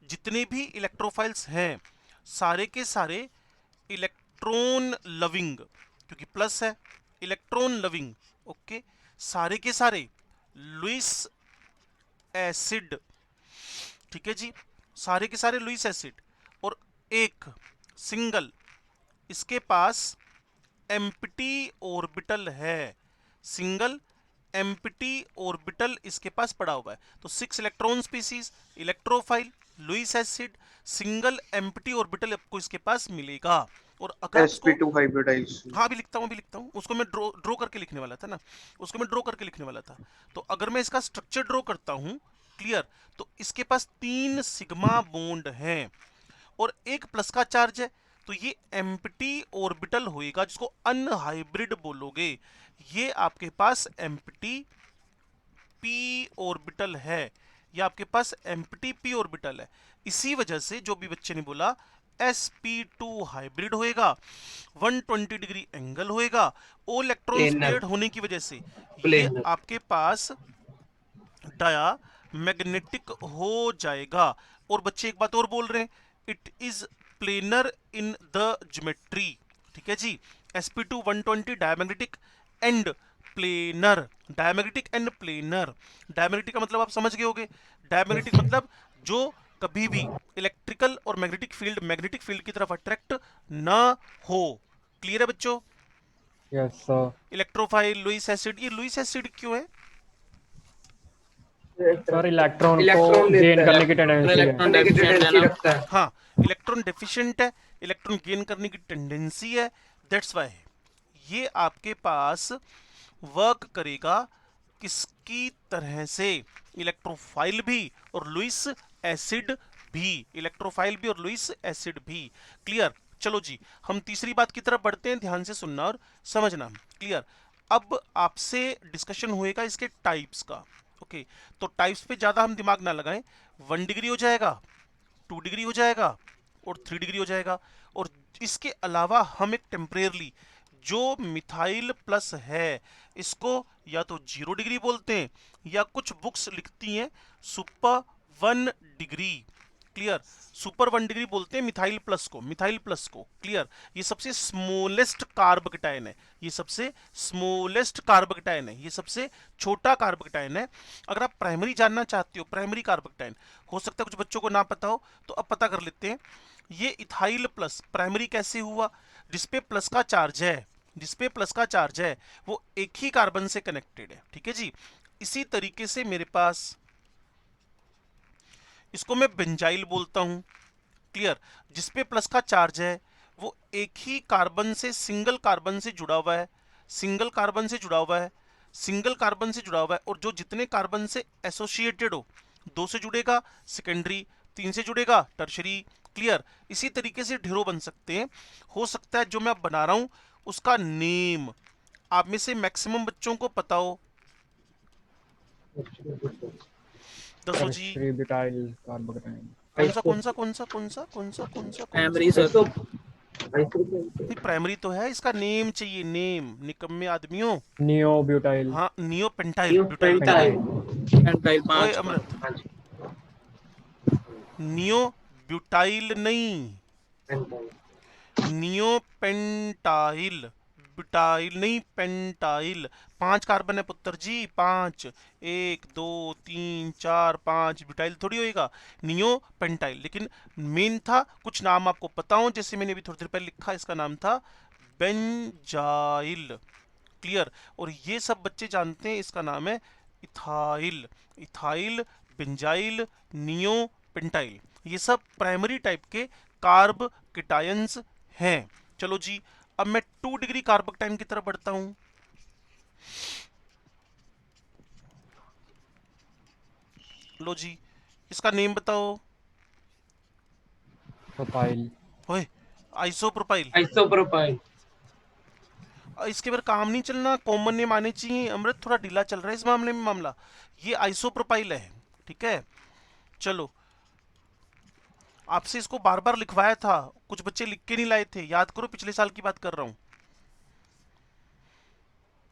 Speaker 4: जितने भी इलेक्ट्रोफाइल्स हैं सारे के सारे इलेक्ट्रॉन लविंग, क्योंकि प्लस है, इलेक्ट्रॉन लविंग। ओके, सारे के सारे लुईस एसिड। ठीक है जी, सारे के सारे लुईस एसिड, और एक सिंगल इसके पास एम्प्टी ऑर्बिटल है, सिंगल एम्प्टी ऑर्बिटल इसके पास पड़ा हुआ है। तो 6 electron species, electrophile, Lewis acid, single empty orbital आपको इसके पास मिलेगा। और अगर
Speaker 7: sp2 हाइब्रिडाइज।
Speaker 4: हाँ अभी लिखता हूँ, उसको मैं ड्रॉ करके लिखने वाला था ना, उसको मैं ड्रॉ करके लिखने वाला था। तो अगर मैं इसका स्ट्रक्चर ड्रॉ करता हूँ, क्लियर, तो इसके पास 3 सिग्मा बॉन्ड हैं और एक प्लस का चार्ज है। तो ये एम्प्टी ऑर्बिटल होएगा जिसको अनहाइब्रिड बोलोगे। ये आपके पास एम्प्टी p ऑर्बिटल है, ये आपके पास एम्प्टी p ऑर्बिटल है। इसी वजह से जो भी बच्चे ने बोला sp2 हाइब्रिड होएगा, 120 डिग्री एंगल होएगा, ओ इलेक्ट्रॉन्स
Speaker 5: Planar.
Speaker 4: पेयर्ड होने की वजह से ये
Speaker 5: Planar.
Speaker 4: आपके पास डाया मैग्नेटिक हो जाएगा। और बच्चे एक बात और बोल रहे हैं, it is planar in the geometry. ठीक है जी, sp2 120 diamagnetic and planar, diamagnetic and planar. Diamagnetic का मतलब आप समझ गए होंगे, डायमैग्नेटिक मतलब जो कभी भी इलेक्ट्रिकल और मैग्नेटिक फील्ड की तरफ अट्रैक्ट ना हो। क्लियर है बच्चों?
Speaker 6: Yes, sir.
Speaker 4: Electrophile, Lewis acid, ये लुईस एसिड क्यों है?
Speaker 6: सर इलेक्ट्रॉन को
Speaker 5: इलेक्ट्रॉन
Speaker 6: गेन
Speaker 5: देता
Speaker 6: करने
Speaker 5: है,
Speaker 6: की टेंडेंसी है।
Speaker 5: इलेक्ट्रॉन डेफिशिएंसी रखता है।
Speaker 4: हाँ, इलेक्ट्रॉन डेफिशिएंट है, इलेक्ट्रॉन गेन करने की टेंडेंसी है, दैट्स वाई ये आपके पास वर्क करेगा किसकी तरह से? इलेक्ट्रोफाइल भी और लुईस एसिड भी, इलेक्ट्रोफाइल भी और लुईस एसिड भी। क्लियर? चलो जी, हम तीसरी बात की तरफ बढ़ते हैं, ध्यान से सुनना और समझना। क्लियर? अब आपसे डिस्कशन होएगा इसके टाइप्स का। ओके, तो टाइप्स पे ज्यादा हम दिमाग ना लगाएं। 1 डिग्री हो जाएगा, 2 डिग्री हो जाएगा और 3 डिग्री हो जाएगा। और इसके अलावा हम एक टेम्परेरली जो मिथाइल प्लस है इसको या तो 0 डिग्री बोलते हैं या कुछ बुक्स लिखती हैं super 1 degree. Clear? Super 1 degree बोलते हैं मिथाइल प्लस को। क्लियर? ये सबसे स्मॉलेस्ट कार्बोकेटायन है, ये सबसे स्मॉलेस्ट कार्बोकेटायन है, ये सबसे छोटा कार्बोकेटायन है। अगर आप प्राइमरी जानना चाहते हो, प्राइमरी कार्बोकेटायन, हो सकता है कुछ बच्चों को ना पता हो, तो अब पता कर लेते हैं। ये इथाइल प्लस प्राइमरी कैसे हुआ? जिसपे प्लस का चार्ज है, जिसपे प्लस का चार्ज है वो एक ही कार्बन से कनेक्टेड है। ठीक है जी, इसी तरीके से मेरे पास इसको मैं बेंजाइल बोलता हूं। क्लियर? जिसपे प्लस का चार्ज है वो एक ही कार्बन से, सिंगल कार्बन से जुड़ा हुआ है, सिंगल कार्बन से जुड़ा हुआ है, सिंगल कार्बन से जुड़ा हुआ है। और जो जितने कार्बन से एसोसिएटेड हो, 2 से जुड़ेगा सेकेंडरी, 3 से जुड़ेगा टर्शरी। क्लियर? इसी तरीके से ढेरों बन सकते हैं। हो सकता है जो मैं अब बना रहा हूं उसका नेम आप में से मैक्सिमम बच्चों को पता हो। दसो जी,
Speaker 6: टर्शियरी ब्यूटाइल कार्बोकेटाइन।
Speaker 4: कौन सा
Speaker 5: प्राइमरी सर तो
Speaker 4: नहीं, प्राइमरी तो है, इसका नेम चाहिए, नेम। निकम्मे आदमियों।
Speaker 6: Neo butyl.
Speaker 4: हाँ, नियो पेंटाइल, ब्यूटाइल।
Speaker 5: पेंटाइल
Speaker 4: ओए
Speaker 5: 5
Speaker 4: अमृत, नियो ब्यूटाइल नहीं, नियो पेंटाइल, ब्यूटाइल नहीं, पेंटाइल। 5 कार्बन है पुत्र जी, 5, 1 2 3 4 5, ब्यूटाइल थोड़ी होएगा, नियो पेंटाइल। लेकिन मेन था, कुछ नाम आपको पता हो, जैसे मैंने अभी थोड़ी देर पहले लिखा, इसका नाम था बेंजाइल। क्लियर? और ये सब बच्चे जानते हैं इसका नाम है ethyl. Ethyl, benzyl, neo pentyl, ये सब प्राइमरी टाइप के कार्ब कीटायंस हैं। चलो जी, अब मैं 2 डिग्री कार्बोकेटाइन की तरफ बढ़ता हूं। लो जी, इसका नेम बताओ।
Speaker 6: प्रोपाइल।
Speaker 4: ओए, आइसोप्रोपाइल।
Speaker 5: आइसोप्रोपाइल
Speaker 4: इसके बारे काम नहीं चलना, कॉमन नेम आने चाहिए। अमृत थोड़ा ढीला चल रहा है इस मामले में मामला। ये आइसोप्रोपाइल है, ठीक है। चलो, आपसे इसको बार बार लिखवाया था, कुछ बच्चे लिख के नहीं लाए थे, याद करो, पिछले साल की बात कर रहा हूं।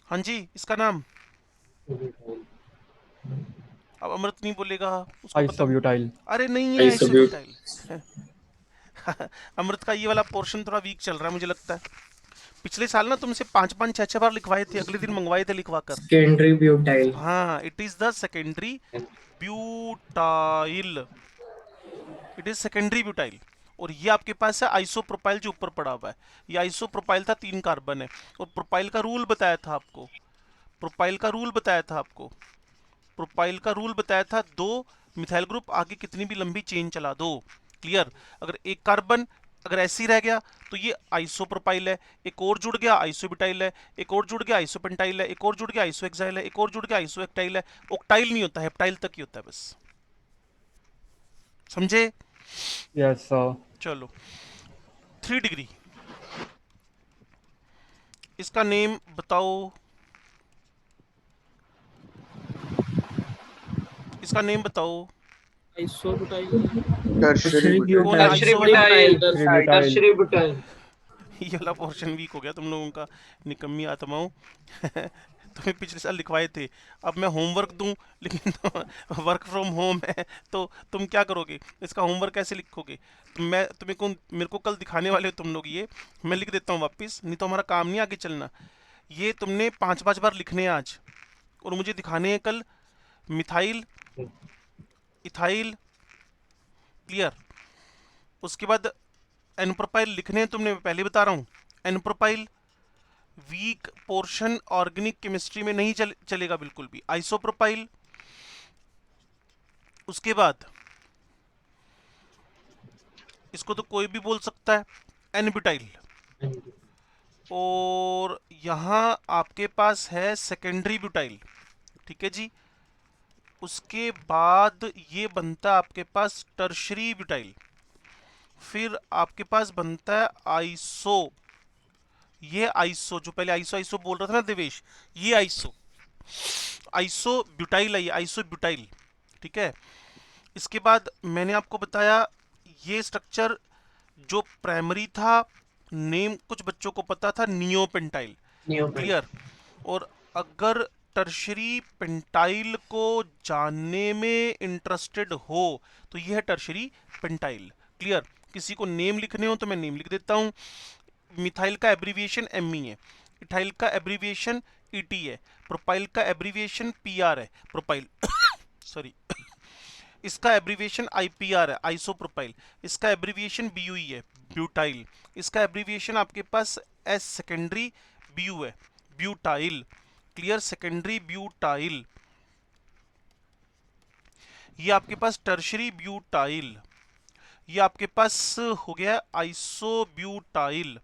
Speaker 4: हाँ जी, इसका नाम अब अमृत नहीं बोलेगा, उसको पता।
Speaker 6: आइसोब्यूटाइल।
Speaker 4: अरे नहीं है आइसोब्यूटाइल। अमृत का ये वाला पोर्शन थोड़ा वीक चल रहा है मुझे लगता है। पिछले साल ना तुमसे 5-5 6-6 बार लिखवाए थे, अगले दिन मंगवाए थे लिखवा कर।
Speaker 5: सेकेंडरी ब्यूटाइल
Speaker 4: हाँ, it is the secondary butyl, it is secondary butyl. और ये आपके पास है आइसोप्रोपाइल जो ऊपर पड़ा हुआ है। ये आइसोप्रोपाइल था, 3 कार्बन है। और प्रोपाइल का रूल बताया था आपको, प्रोपाइल का रूल बताया था आपको, प्रोपाइल का रूल बताया था, 2 मिथाइल ग्रुप आगे कितनी भी लंबी चेन चला दो। क्लियर? अगर एक कार्बन अगर ऐसे ही रह गया तो ये आइसोप्रोपाइल है, एक और जुड़ गया आइसोब्यूटाइल है, एक और जुड़ गया आइसोपेंटाइल है, एक और जुड़ गया आइसोएक्साइल है, एक और जुड़ गया आइसोएक्टाइल है। ऑक्टाइल नहीं होता, हेप्टाइल तक ही होता है बस। समझे?
Speaker 6: Yes sir.
Speaker 4: चलो, 3 डिग्री, इसका नेम बताओ। इसका नेम बताओ।
Speaker 7: टर्शरी
Speaker 4: कौन है
Speaker 5: टर्शरी
Speaker 4: आइसो वाला?
Speaker 5: Butyl, tertiary butyl.
Speaker 4: ये वाला पोर्शन वीक हो गया तुम लोगों का, निकम्मी आत्माओं। तुम्हें पिछले साल लिखवाए थे, अब मैं होमवर्क दूं, लेकिन वर्क फ्रॉम होम है तो तुम क्या करोगे, इसका होमवर्क कैसे लिखोगे? तो मैं तुम्हें कौन, मेरे को कल दिखाने वाले हो तुम लोग, ये मैं लिख देता हूँ वापस, नहीं तो हमारा काम नहीं आगे चलना। ये तुमने 5-5 बार लिखने हैं आज, और मुझे दिखाने हैं कल। Methyl, ethyl, clear. उसके बाद एनप्रोपाइल लिखने हैं तुमने, मैं पहले बता रहा हूँ। एनप्रोपाइल वीक पोर्शन ऑर्गेनिक केमिस्ट्री में नहीं चलेगा बिल्कुल भी। आइसोप्रोपाइल, उसके बाद इसको तो कोई भी बोल सकता है, एनब्यूटाइल। और यहाँ आपके पास है सेकेंडरी ब्यूटाइल, ठीक है जी। उसके बाद ये बनता है आपके पास टर्शरी ब्यूटाइल। फिर आपके पास बनता है आइसो। ये आइसो, जो पहले आइसो आइसो बोल रहा था ना देवेश, ये आइसो, आइसो ब्यूटाइल है, ये आइसो ब्यूटाइल, ठीक है। इसके बाद मैंने आपको बताया ये स्ट्रक्चर जो प्राइमरी था, नेम कुछ बच्चों को पता था, नियोपेंटाइल, क्लियर। और अगर टर्शरी पेंटाइल को जानने में इंटरेस्टेड हो तो यह है टर्शरी पेंटाइल, क्लियर। किसी को नेम लिखने हो तो मैं नेम लिख देता हूँ। मिथाइल का एब्रीविएशन एमई है, इथाइल का एब्रीविएशन ईटी है, प्रोपाइल का एब्रीविएशन पीआर है, प्रोपाइल सॉरी। इसका एब्रीविएशन आईपीआर है, आइसोप्रोपाइल। इसका एब्रीविएशन बीयूई है, ब्यूटाइल। इसका एब्रीविएशन आपके पास एस सेकेंडरी बीयू है, ब्यूटाइल, क्लियर। Secondary butyl. ये आपके पास टर्शरी ब्यूटाइल। ये आपके पास हो गया आइसोब्यूटाइल,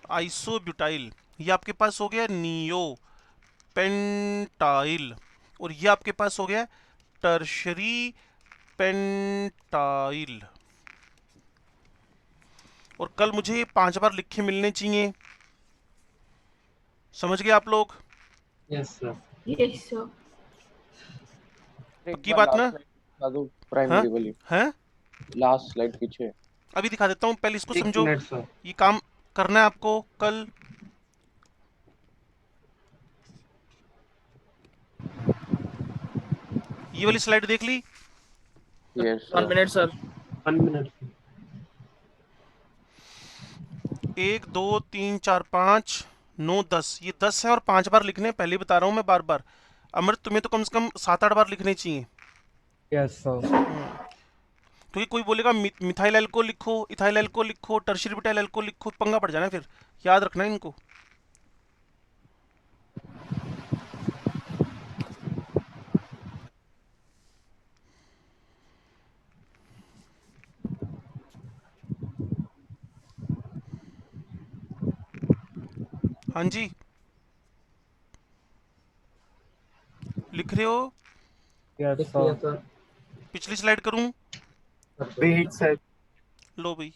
Speaker 4: आइसोब्यूटाइल। ये आपके पास हो गया नियो पेंटाइल, और ये आपके पास हो गया टर्शरी पेंटाइल। और कल मुझे 5 बार लिखे मिलने चाहिए, समझ गए आप लोग?
Speaker 5: Yes sir.
Speaker 1: Yes sir.
Speaker 4: पक्की बात ना?
Speaker 2: प्राइमरी वाली
Speaker 4: हैं?
Speaker 2: लास्ट स्लाइड पीछे।
Speaker 4: अभी दिखा देता हूँ, पहले इसको
Speaker 5: एक
Speaker 4: समझो।
Speaker 5: Minute sir.
Speaker 4: ये काम करना है आपको कल। ये वाली स्लाइड देख ली?
Speaker 2: Yes
Speaker 5: 1 minute sir. 1 मिनट।
Speaker 4: 1 2 3 4 5 9 10, ये 10 है और 5 बार लिखने हैं, पहले बता रहा हूँ मैं बार बार। अमृत तुम्हें तो कम से कम 7-8 बार लिखने चाहिए।
Speaker 6: Yes sir.
Speaker 4: क्योंकि कोई बोलेगा मिथाइल एल्कोहल लिखो, इथाइल एल्कोहल लिखो, टर्शरी ब्यूटाइल एल्कोहल लिखो, पंगा पड़ जाना, फिर याद रखना है इनको। हाँ जी, लिख रहे हो?
Speaker 6: Yes sir.
Speaker 5: सर।
Speaker 4: पिछली स्लाइड करूं?
Speaker 7: Wait sir.
Speaker 4: लो भाई।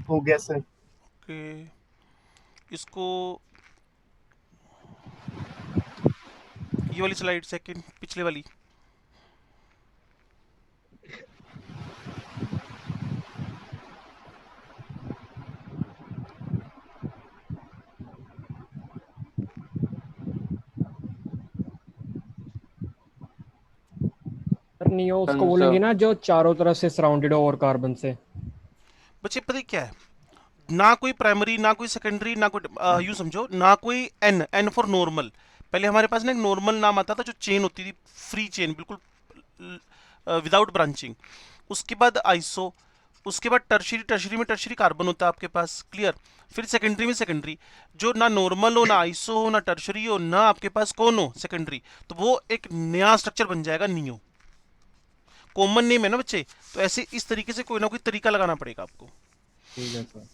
Speaker 7: हो गया सर।
Speaker 4: ओके, इसको ये वाली स्लाइड सेकंड, पिछले वाली।
Speaker 6: नियो उसको बोलेंगे ना जो चारों तरफ से सराउंडेड हो और कार्बन से।
Speaker 4: बच्चे पता है क्या है, ना कोई प्राइमरी ना कोई सेकेंडरी ना कोई यूं समझो, ना कोई एन, एन फॉर नॉर्मल। पहले हमारे पास ना एक नॉर्मल नाम आता था जो चेन होती थी, फ्री चेन बिल्कुल विदाउट ब्रांचिंग। उसके बाद आइसो, उसके बाद टर्शरी, टर्शरी में टर्शरी कार्बन होता है आपके पास, क्लियर। फिर सेकेंडरी में सेकेंडरी, जो ना नॉर्मल हो, ना आइसो हो, ना टर्शरी हो, ना आपके पास कौन हो, सेकेंडरी, तो वो एक नया स्ट्रक्चर बन जाएगा, नियो। कॉमन नेम है ना बच्चे, तो ऐसे इस तरीके से कोई ना कोई तरीका लगाना पड़ेगा आपको।
Speaker 6: ठीक है सर।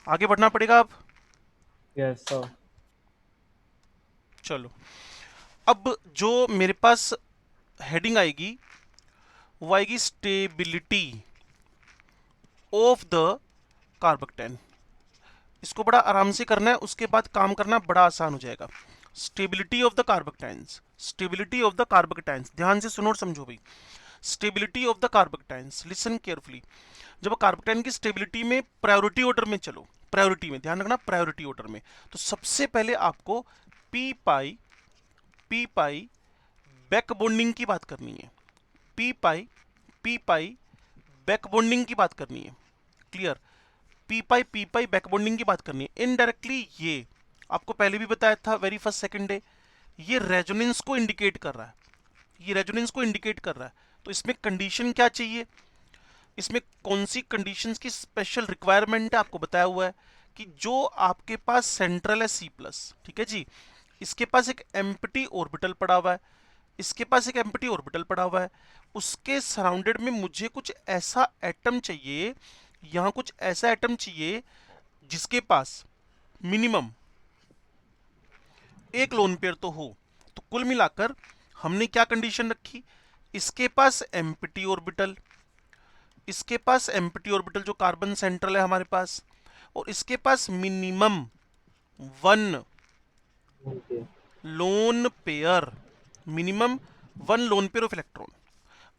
Speaker 4: आगे बढ़ना पड़ेगा अब।
Speaker 6: Yes sir.
Speaker 4: चलो, अब जो मेरे पास हेडिंग आएगी वो आएगी स्टेबिलिटी ऑफ द कार्बोक्टेन। इसको बड़ा आराम से करना है, उसके बाद काम करना बड़ा आसान हो जाएगा। Stability of the carbocations, stability of the carbocations, ध्यान से सुनो और समझो भाई। Stability of the carbocations, listen carefully. जब कार्बोक्टेन की स्टेबिलिटी में प्रायोरिटी ऑर्डर में चलो, प्रायोरिटी में ध्यान रखना, प्रायोरिटी ऑर्डर में, तो सबसे पहले आपको पी पाई बैक बॉन्डिंग की बात करनी है। पी पाई बैक बॉन्डिंग की बात करनी है। क्लियर? पी पाई बैक बॉन्डिंग की बात करनी है। इनडायरेक्टली ये आपको पहले भी बताया था वेरी फर्स्ट सेकंड डे, ये रेजोनेंस को इंडिकेट कर रहा है, ये रेजोनेंस को इंडिकेट कर रहा है। तो इसमें कंडीशन क्या चाहिए, इसमें कौन सी कंडीशंस की स्पेशल रिक्वायरमेंट है आपको बताया हुआ है कि जो आपके पास सेंट्रल है C+, ठीक है जी, इसके पास एक एम्प्टी ऑर्बिटल पड़ा हुआ है, इसके पास एक एम्प्टी ऑर्बिटल पड़ा हुआ है, उसके सराउंडेड में मुझे कुछ ऐसा एटम चाहिए, यहां कुछ ऐसा एटम चाहिए जिसके पास मिनिमम एक लोन पेयर तो हो। तो कुल मिलाकर हमने क्या कंडीशन रखी, इसके पास एम्प्टी ऑर्बिटल, इसके पास एम्प्टी ऑर्बिटल जो कार्बन सेंट्रल है हमारे पास, और इसके पास minimum 1 lone pair, minimum 1 lone pair of electron.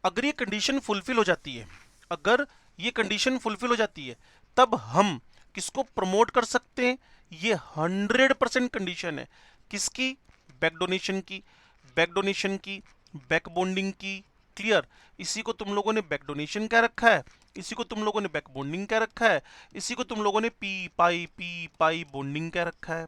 Speaker 4: अगर ये कंडीशन फुलफिल हो जाती है, अगर ये कंडीशन फुलफिल हो जाती है, तब हम किसको प्रमोट कर सकते हैं, ये 100% कंडीशन है किसकी, बैक डोनेशन की, बैक डोनेशन की, बैक बॉन्डिंग की। क्लियर? इसी को तुम लोगों ने बैक डोनेशन क्या रखा है, इसी को तुम लोगों ने बैक बॉन्डिंग क्या रखा है, इसी को तुम लोगों ने पी पाई बॉन्डिंग क्या रखा है।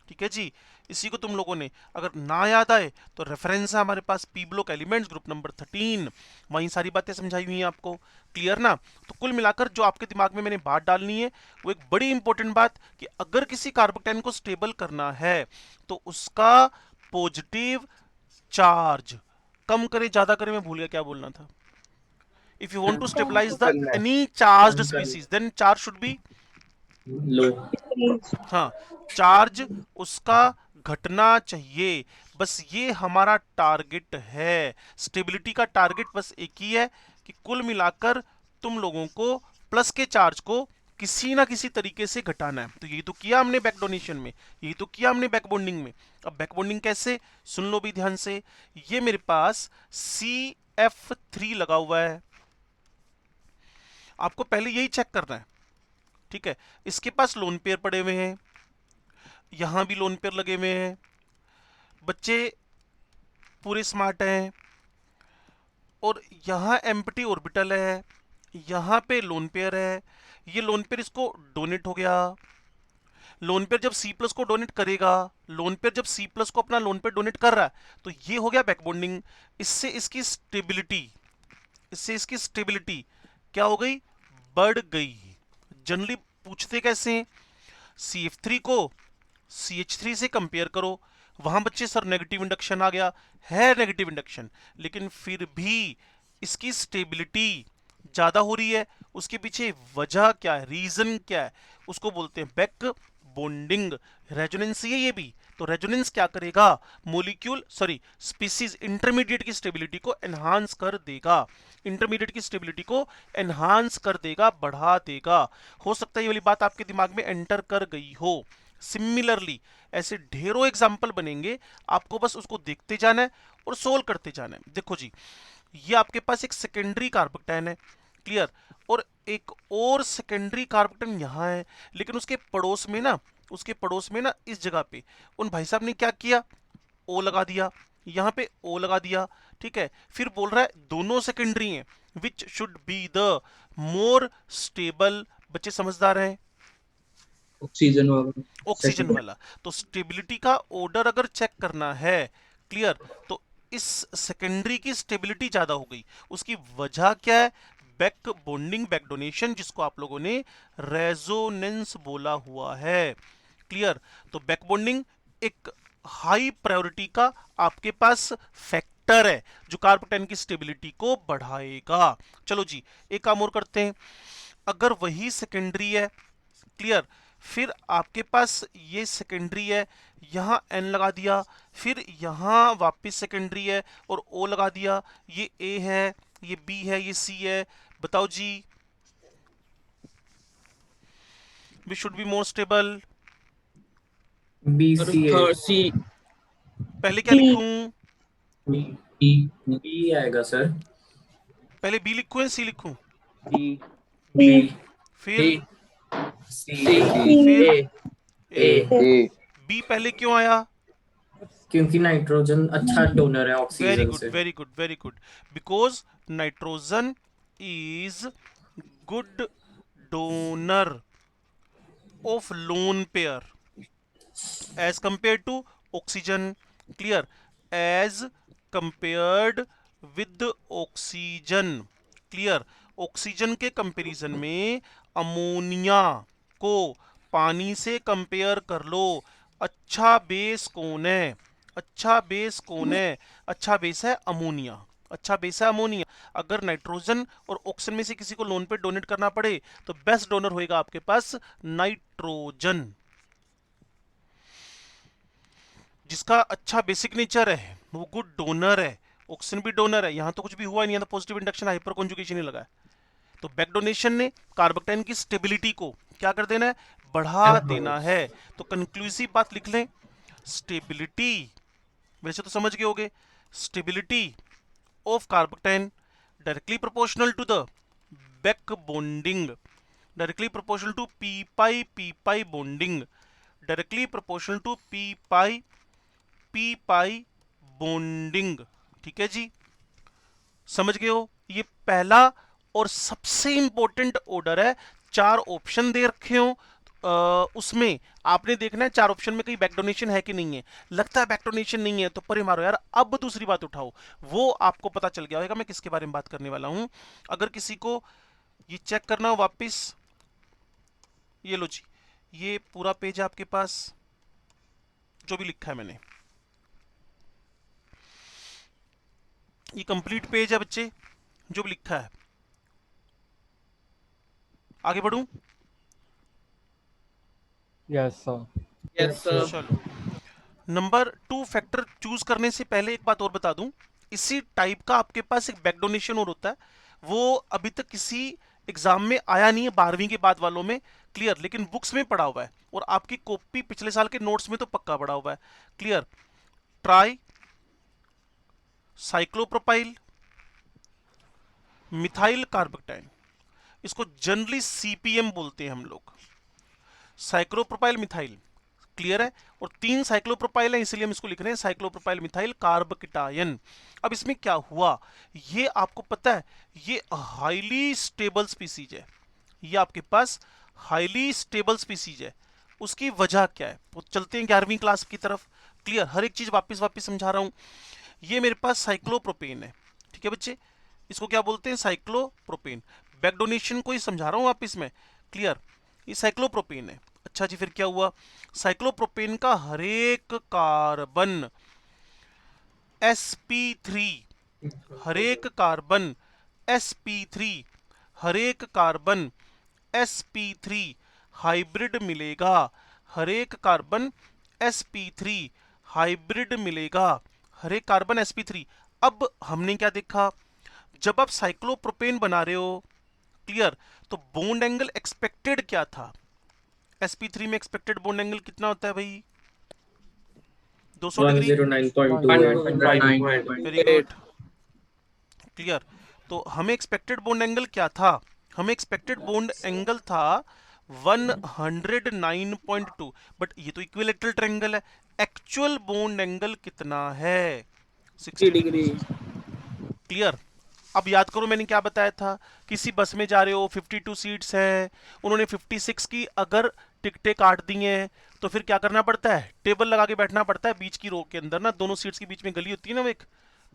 Speaker 4: ठीक है जी, इसी को तुम लोगों ने, अगर ना याद आए तो रेफरेंस है हमारे पास P block elements group number 13, वहीं सारी बातें समझाई हुई हैं आपको। क्लियर ना? तो कुल मिलाकर जो आपके दिमाग में मैंने बात डालनी है वो एक बड़ी इंपॉर्टेंट बात कि अगर किसी कार्बोक्टेन को स्टेबल करना है तो उसका पॉजिटिव चार्ज कम करे ज्यादा करे, मैं भूल गया क्या बोलना था। If you want to stabilize the any charged species then charge should be
Speaker 5: low.
Speaker 4: हाँ, चार्ज उसका घटना चाहिए, बस ये हमारा टारगेट है। स्टेबिलिटी का टारगेट बस एक ही है कि कुल मिलाकर तुम लोगों को प्लस के चार्ज को किसी ना किसी तरीके से घटाना है। तो यही तो किया हमने बैक डोनेशन में, यही तो किया हमने बैक बॉन्डिंग में। अब बैक बॉन्डिंग कैसे, सुन लो भी ध्यान से। ये मेरे पास CF3 लगा हुआ है, आपको पहले यही चेक करना है। ठीक है, इसके पास लोन पेयर पड़े हुए हैं, यहां भी लोन पेयर लगे हुए हैं, बच्चे पूरे स्मार्ट हैं, और यहां एम्प्टी ऑर्बिटल है, यहां पे लोन पेयर है, ये लोन पेयर इसको डोनेट हो गया। लोन पेयर जब C+ को डोनेट करेगा, लोन पेयर जब C+ को अपना लोन पेयर डोनेट कर रहा है, तो ये हो गया बैक बॉन्डिंग। इससे इसकी स्टेबिलिटी, इससे इसकी स्टेबिलिटी क्या हो गई, बढ़ गई। जनरली पूछते कैसे हैं, CF3 को CH3 से कंपेयर करो, वहां बच्चे सर नेगेटिव इंडक्शन आ गया, है नेगेटिव इंडक्शन, लेकिन फिर भी इसकी स्टेबिलिटी ज्यादा हो रही है। उसके पीछे वजह क्या है, रीजन क्या है, उसको बोलते हैं बैक बॉन्डिंग। रेजोनेंस है ये भी, तो रेजोनेंस क्या करेगा, मॉलिक्यूल सॉरी स्पीसीज इंटरमीडिएट की स्टेबिलिटी को एनहांस कर देगा, इंटरमीडिएट की स्टेबिलिटी को एनहांस कर देगा, बढ़ा देगा। हो सकता है ये वाली बात आपके दिमाग में एंटर कर गई हो। सिमिलरली ऐसे ढेरों एग्जाम्पल बनेंगे, आपको बस उसको देखते जाना है और सोल्व करते जाना है। देखो जी, ये आपके पास एक सेकेंडरी कार्बोक्टेन है, क्लियर, और एक और सेकेंडरी कार्बोक्टेन यहाँ है, लेकिन उसके पड़ोस में ना, उसके पड़ोस में ना इस जगह पे उन भाई साहब ने क्या किया, ओ लगा दिया, यहाँ पे ओ लगा दिया। ठीक है, फिर बोल रहा है दोनों सेकेंडरी हैं, which should be the more stable. बच्चे समझदार हैं,
Speaker 5: ऑक्सीजन वाला,
Speaker 4: ऑक्सीजन वाला। तो स्टेबिलिटी का ऑर्डर अगर चेक करना है, क्लियर, तो इस सेकेंडरी की स्टेबिलिटी ज्यादा हो गई। उसकी वजह क्या है, बैक बॉन्डिंग, बैक डोनेशन, जिसको आप लोगों ने रेजोनेंस बोला हुआ है। क्लियर? तो बैक बॉन्डिंग एक हाई प्रायोरिटी का आपके पास फैक्टर है जो कार्बोक्टेन की स्टेबिलिटी को बढ़ाएगा। चलो जी, एक काम और करते हैं। अगर वही सेकेंडरी है, क्लियर, फिर आपके पास ये सेकेंडरी है, यहाँ N लगा दिया, फिर यहाँ वापस सेकेंडरी है और O लगा दिया, ये A है, ये B है, ये C है। बताओ जी, we should be more stable.
Speaker 5: C
Speaker 4: पहले क्या लिखूं?
Speaker 5: B आएगा सर।
Speaker 4: पहले B लिखूं या C लिखूं?
Speaker 2: D
Speaker 5: B
Speaker 4: फिर
Speaker 5: C
Speaker 4: फिर A।
Speaker 2: A
Speaker 4: B पहले क्यों आया?
Speaker 5: क्योंकि नाइट्रोजन अच्छा डोनर है
Speaker 4: वेरी
Speaker 5: ऑक्सीजन
Speaker 4: गुड,
Speaker 5: से।
Speaker 4: Very good, very good. Because nitrogen is good donor of lone pair as compared to oxygen. Clear? As compared with oxygen. Clear? Oxygen के comparison में ammonia को पानी से कंपेयर कर लो। अच्छा बेस कौन है? अच्छा बेस कौन है? अच्छा बेस है अमोनिया। अच्छा बेस है अमोनिया। अगर नाइट्रोजन और ऑक्सीजन में से किसी को लोन पे डोनेट करना पड़े तो बेस्ट डोनर होएगा आपके पास नाइट्रोजन, जिसका अच्छा बेसिक नेचर है, वो गुड डोनर है। ऑक्सीजन भी डोनर है, यहां तो कुछ भी हुआ नहीं है, तो पॉजिटिव इंडक्शन हाइपर कॉन्जुगेशन ही लगा है। तो बैक डोनेशन ने कार्बोक्टाइन की स्टेबिलिटी को क्या कर देना है? बढ़ा देना है। तो कंक्लूसिव बात लिख लें, स्टेबिलिटी, वैसे तो समझ गए होगे, stability of carboctane directly proportional to the Beck bonding, directly proportional to p pi bonding, directly proportional to p pi bonding। ठीक है जी, समझ गए हो? ये पहला और सबसे इंपॉर्टेंट ऑर्डर है। 4 ऑप्शन दे रखे हो, उसमें आपने देखना है 4 ऑप्शन में कहीं बैक डोनेशन है कि नहीं है। लगता है बैक डोनेशन नहीं है तो परे मारो यार। अब दूसरी बात उठाओ, वो आपको पता चल गया होगा मैं किसके बारे में बात करने वाला हूं। अगर किसी को ये चेक करना हो वापस, ये लो जी, ये पूरा पेज है आपके पास, जो भी लिखा है मैंने, ये कंप्लीट पेज है बच्चे, जो भी लिखा है। आगे बढ़ूं?
Speaker 6: Yes, sir.
Speaker 5: Yes sir.
Speaker 4: चलो, नंबर 2 फैक्टर चूज करने से पहले एक बात और बता दूं, इसी टाइप का आपके पास एक बैक डोनेशन और होता है, वो अभी तक किसी एग्जाम में आया नहीं है 12वीं के बाद वालों में। क्लियर? लेकिन बुक्स में पढ़ा हुआ है और आपकी कॉपी पिछले साल के नोट्स में तो पक्का पढ़ा हुआ है। क्लियर? ट्राई साइक्लोप्रोपाइल मिथाइल कार्बोक्टाइन, इसको जनरली सीपीएम बोलते हैं हम लोग, साइक्लोप्रोपाइल मिथाइल। क्लियर है? और 3 साइक्लोप्रोपाइल है, इसलिए हम इसको लिख रहे हैं साइक्लोप्रोपाइल मिथाइल कार्बोकेटायन। अब इसमें क्या हुआ, ये आपको पता है, ये हाईली स्टेबल स्पीसीज है, ये आपके पास हाईली स्टेबल स्पीसीज है। उसकी वजह क्या है, वो चलते हैं 11वीं क्लास की तरफ। क्लियर? हर एक चीज वापिस समझा रहा हूं। ये मेरे पास साइक्लोप्रोपेन है, ठीक है बच्चे, इसको क्या बोलते हैं? साइक्लोप्रोपेन। बैक डोनेशन को ही समझा रहा हूं वापिस में। क्लियर? ये साइक्लोप्रोपेन है। अच्छा जी, फिर क्या हुआ, साइक्लोप्रोपेन का हर एक कार्बन sp3, हर एक कार्बन sp3, हर एक कार्बन sp3 हाइब्रिड मिलेगा, हर एक कार्बन sp3 हाइब्रिड मिलेगा, हर एक कार्बन sp3। अब हमने क्या देखा, जब आप साइक्लोप्रोपेन बना रहे हो, क्लियर, तो बॉन्ड एंगल एक्सपेक्टेड क्या था? sp3 में एक्सपेक्टेड बॉन्ड एंगल कितना होता है भाई? 200 डिग्री।
Speaker 5: 109.2।
Speaker 4: Very good. क्लियर? तो हमें एक्सपेक्टेड बॉन्ड एंगल क्या था? हमें एक्सपेक्टेड बॉन्ड एंगल था 109.2, बट ये तो इक्विलैटरल ट्रायंगल है। एक्चुअल बॉन्ड एंगल कितना है? 60 डिग्री। क्लियर? अब याद करो मैंने क्या बताया था, किसी बस में जा रहे हो, 52 सीट्स हैं, उन्होंने 56 की अगर टिकटें काट दी हैं तो फिर क्या करना पड़ता है? टेबल लगा के बैठना पड़ता है बीच की रो के अंदर ना, दोनों सीट्स के बीच में गली होती है ना वो एक।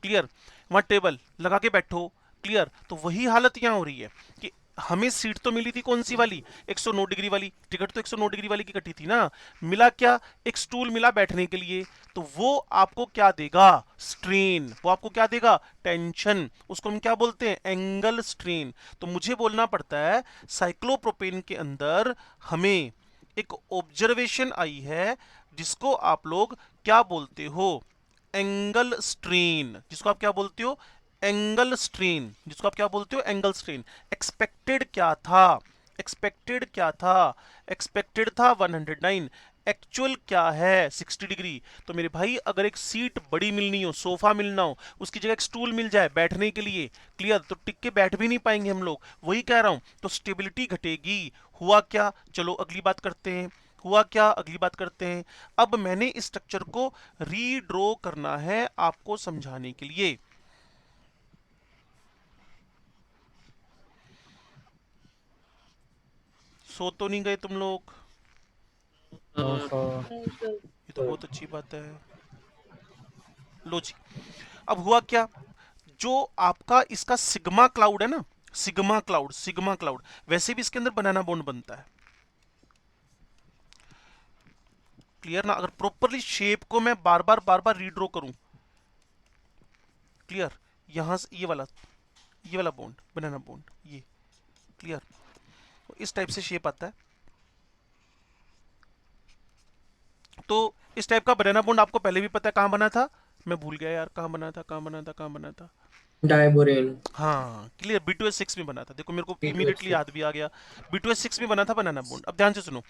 Speaker 4: क्लियर? वहां टेबल लगा के बैठो। क्लियर? तो वही हालत यहाँ हो रही है कि हमें सीट तो मिली थी कौन सी वाली? 109 डिग्री वाली। टिकट तो 109 डिग्री वाली की कटी थी ना। मिला क्या? एक स्टूल मिला बैठने के लिए, तो वो आपको क्या देगा? स्ट्रेन। वो आपको क्या देगा? टेंशन। उसको हम क्या बोलते हैं? Angle strain. तो मुझे बोलना पड़ता है साइक्लोप्रोपेन के अंदर हमें एक ऑब्जर्वेशन आई है जिसको आप लोग क्या बोलते हो, एंगल स्ट्रेन, जिसको आप क्या बोलते हो, एंगल स्ट्रेन, जिसको आप क्या बोलते हो, एंगल स्ट्रेन। एक्सपेक्टेड क्या था, एक्सपेक्टेड क्या था, एक्सपेक्टेड था 109, एक्चुअल क्या है 60 डिग्री। तो मेरे भाई अगर एक सीट बड़ी मिलनी हो, सोफा मिलना हो, उसकी जगह एक स्टूल मिल जाए बैठने के लिए, क्लियर, तो टिक के बैठ भी नहीं पाएंगे हम लोग, वही कह रहा हूं, तो स्टेबिलिटी घटेगी। हुआ क्या, चलो अगली बात करते हैं, हुआ क्या अगली बात करते हैं। अब मैंने इस स्ट्रक्चर को रीड्रॉ करना है आपको समझाने के लिए। सो तो नहीं गए तुम लोग?
Speaker 6: No, sir.
Speaker 4: ये तो बहुत अच्छी बात है। लो जी, अब हुआ क्या, जो आपका इसका सिग्मा क्लाउड है ना, सिग्मा क्लाउड, सिग्मा क्लाउड, वैसे भी इसके अंदर बनाना बॉन्ड बनता है, क्लियर ना। अगर प्रॉपरली शेप को मैं बार बार रीड्रॉ करूं, क्लियर, यहां से ये वाला बॉन्ड, बनाना बॉन्ड, ये क्लियर, तो इस टाइप से शेप आता है। तो इस टाइप का बनाना बॉन्ड आपको पहले भी पता है कहां बना था, मैं भूल गया यार, कहां बना था, कहां बना था, कहां बना था।
Speaker 5: डायबोरेन।
Speaker 4: हाँ क्लियर, B2H6 में बना था, देखो मेरे को
Speaker 5: B2H6
Speaker 4: इमीडिएटली याद भी आ गया, B2H6 में बना था बनाना बॉन्ड। अब ध्यान से सुनो,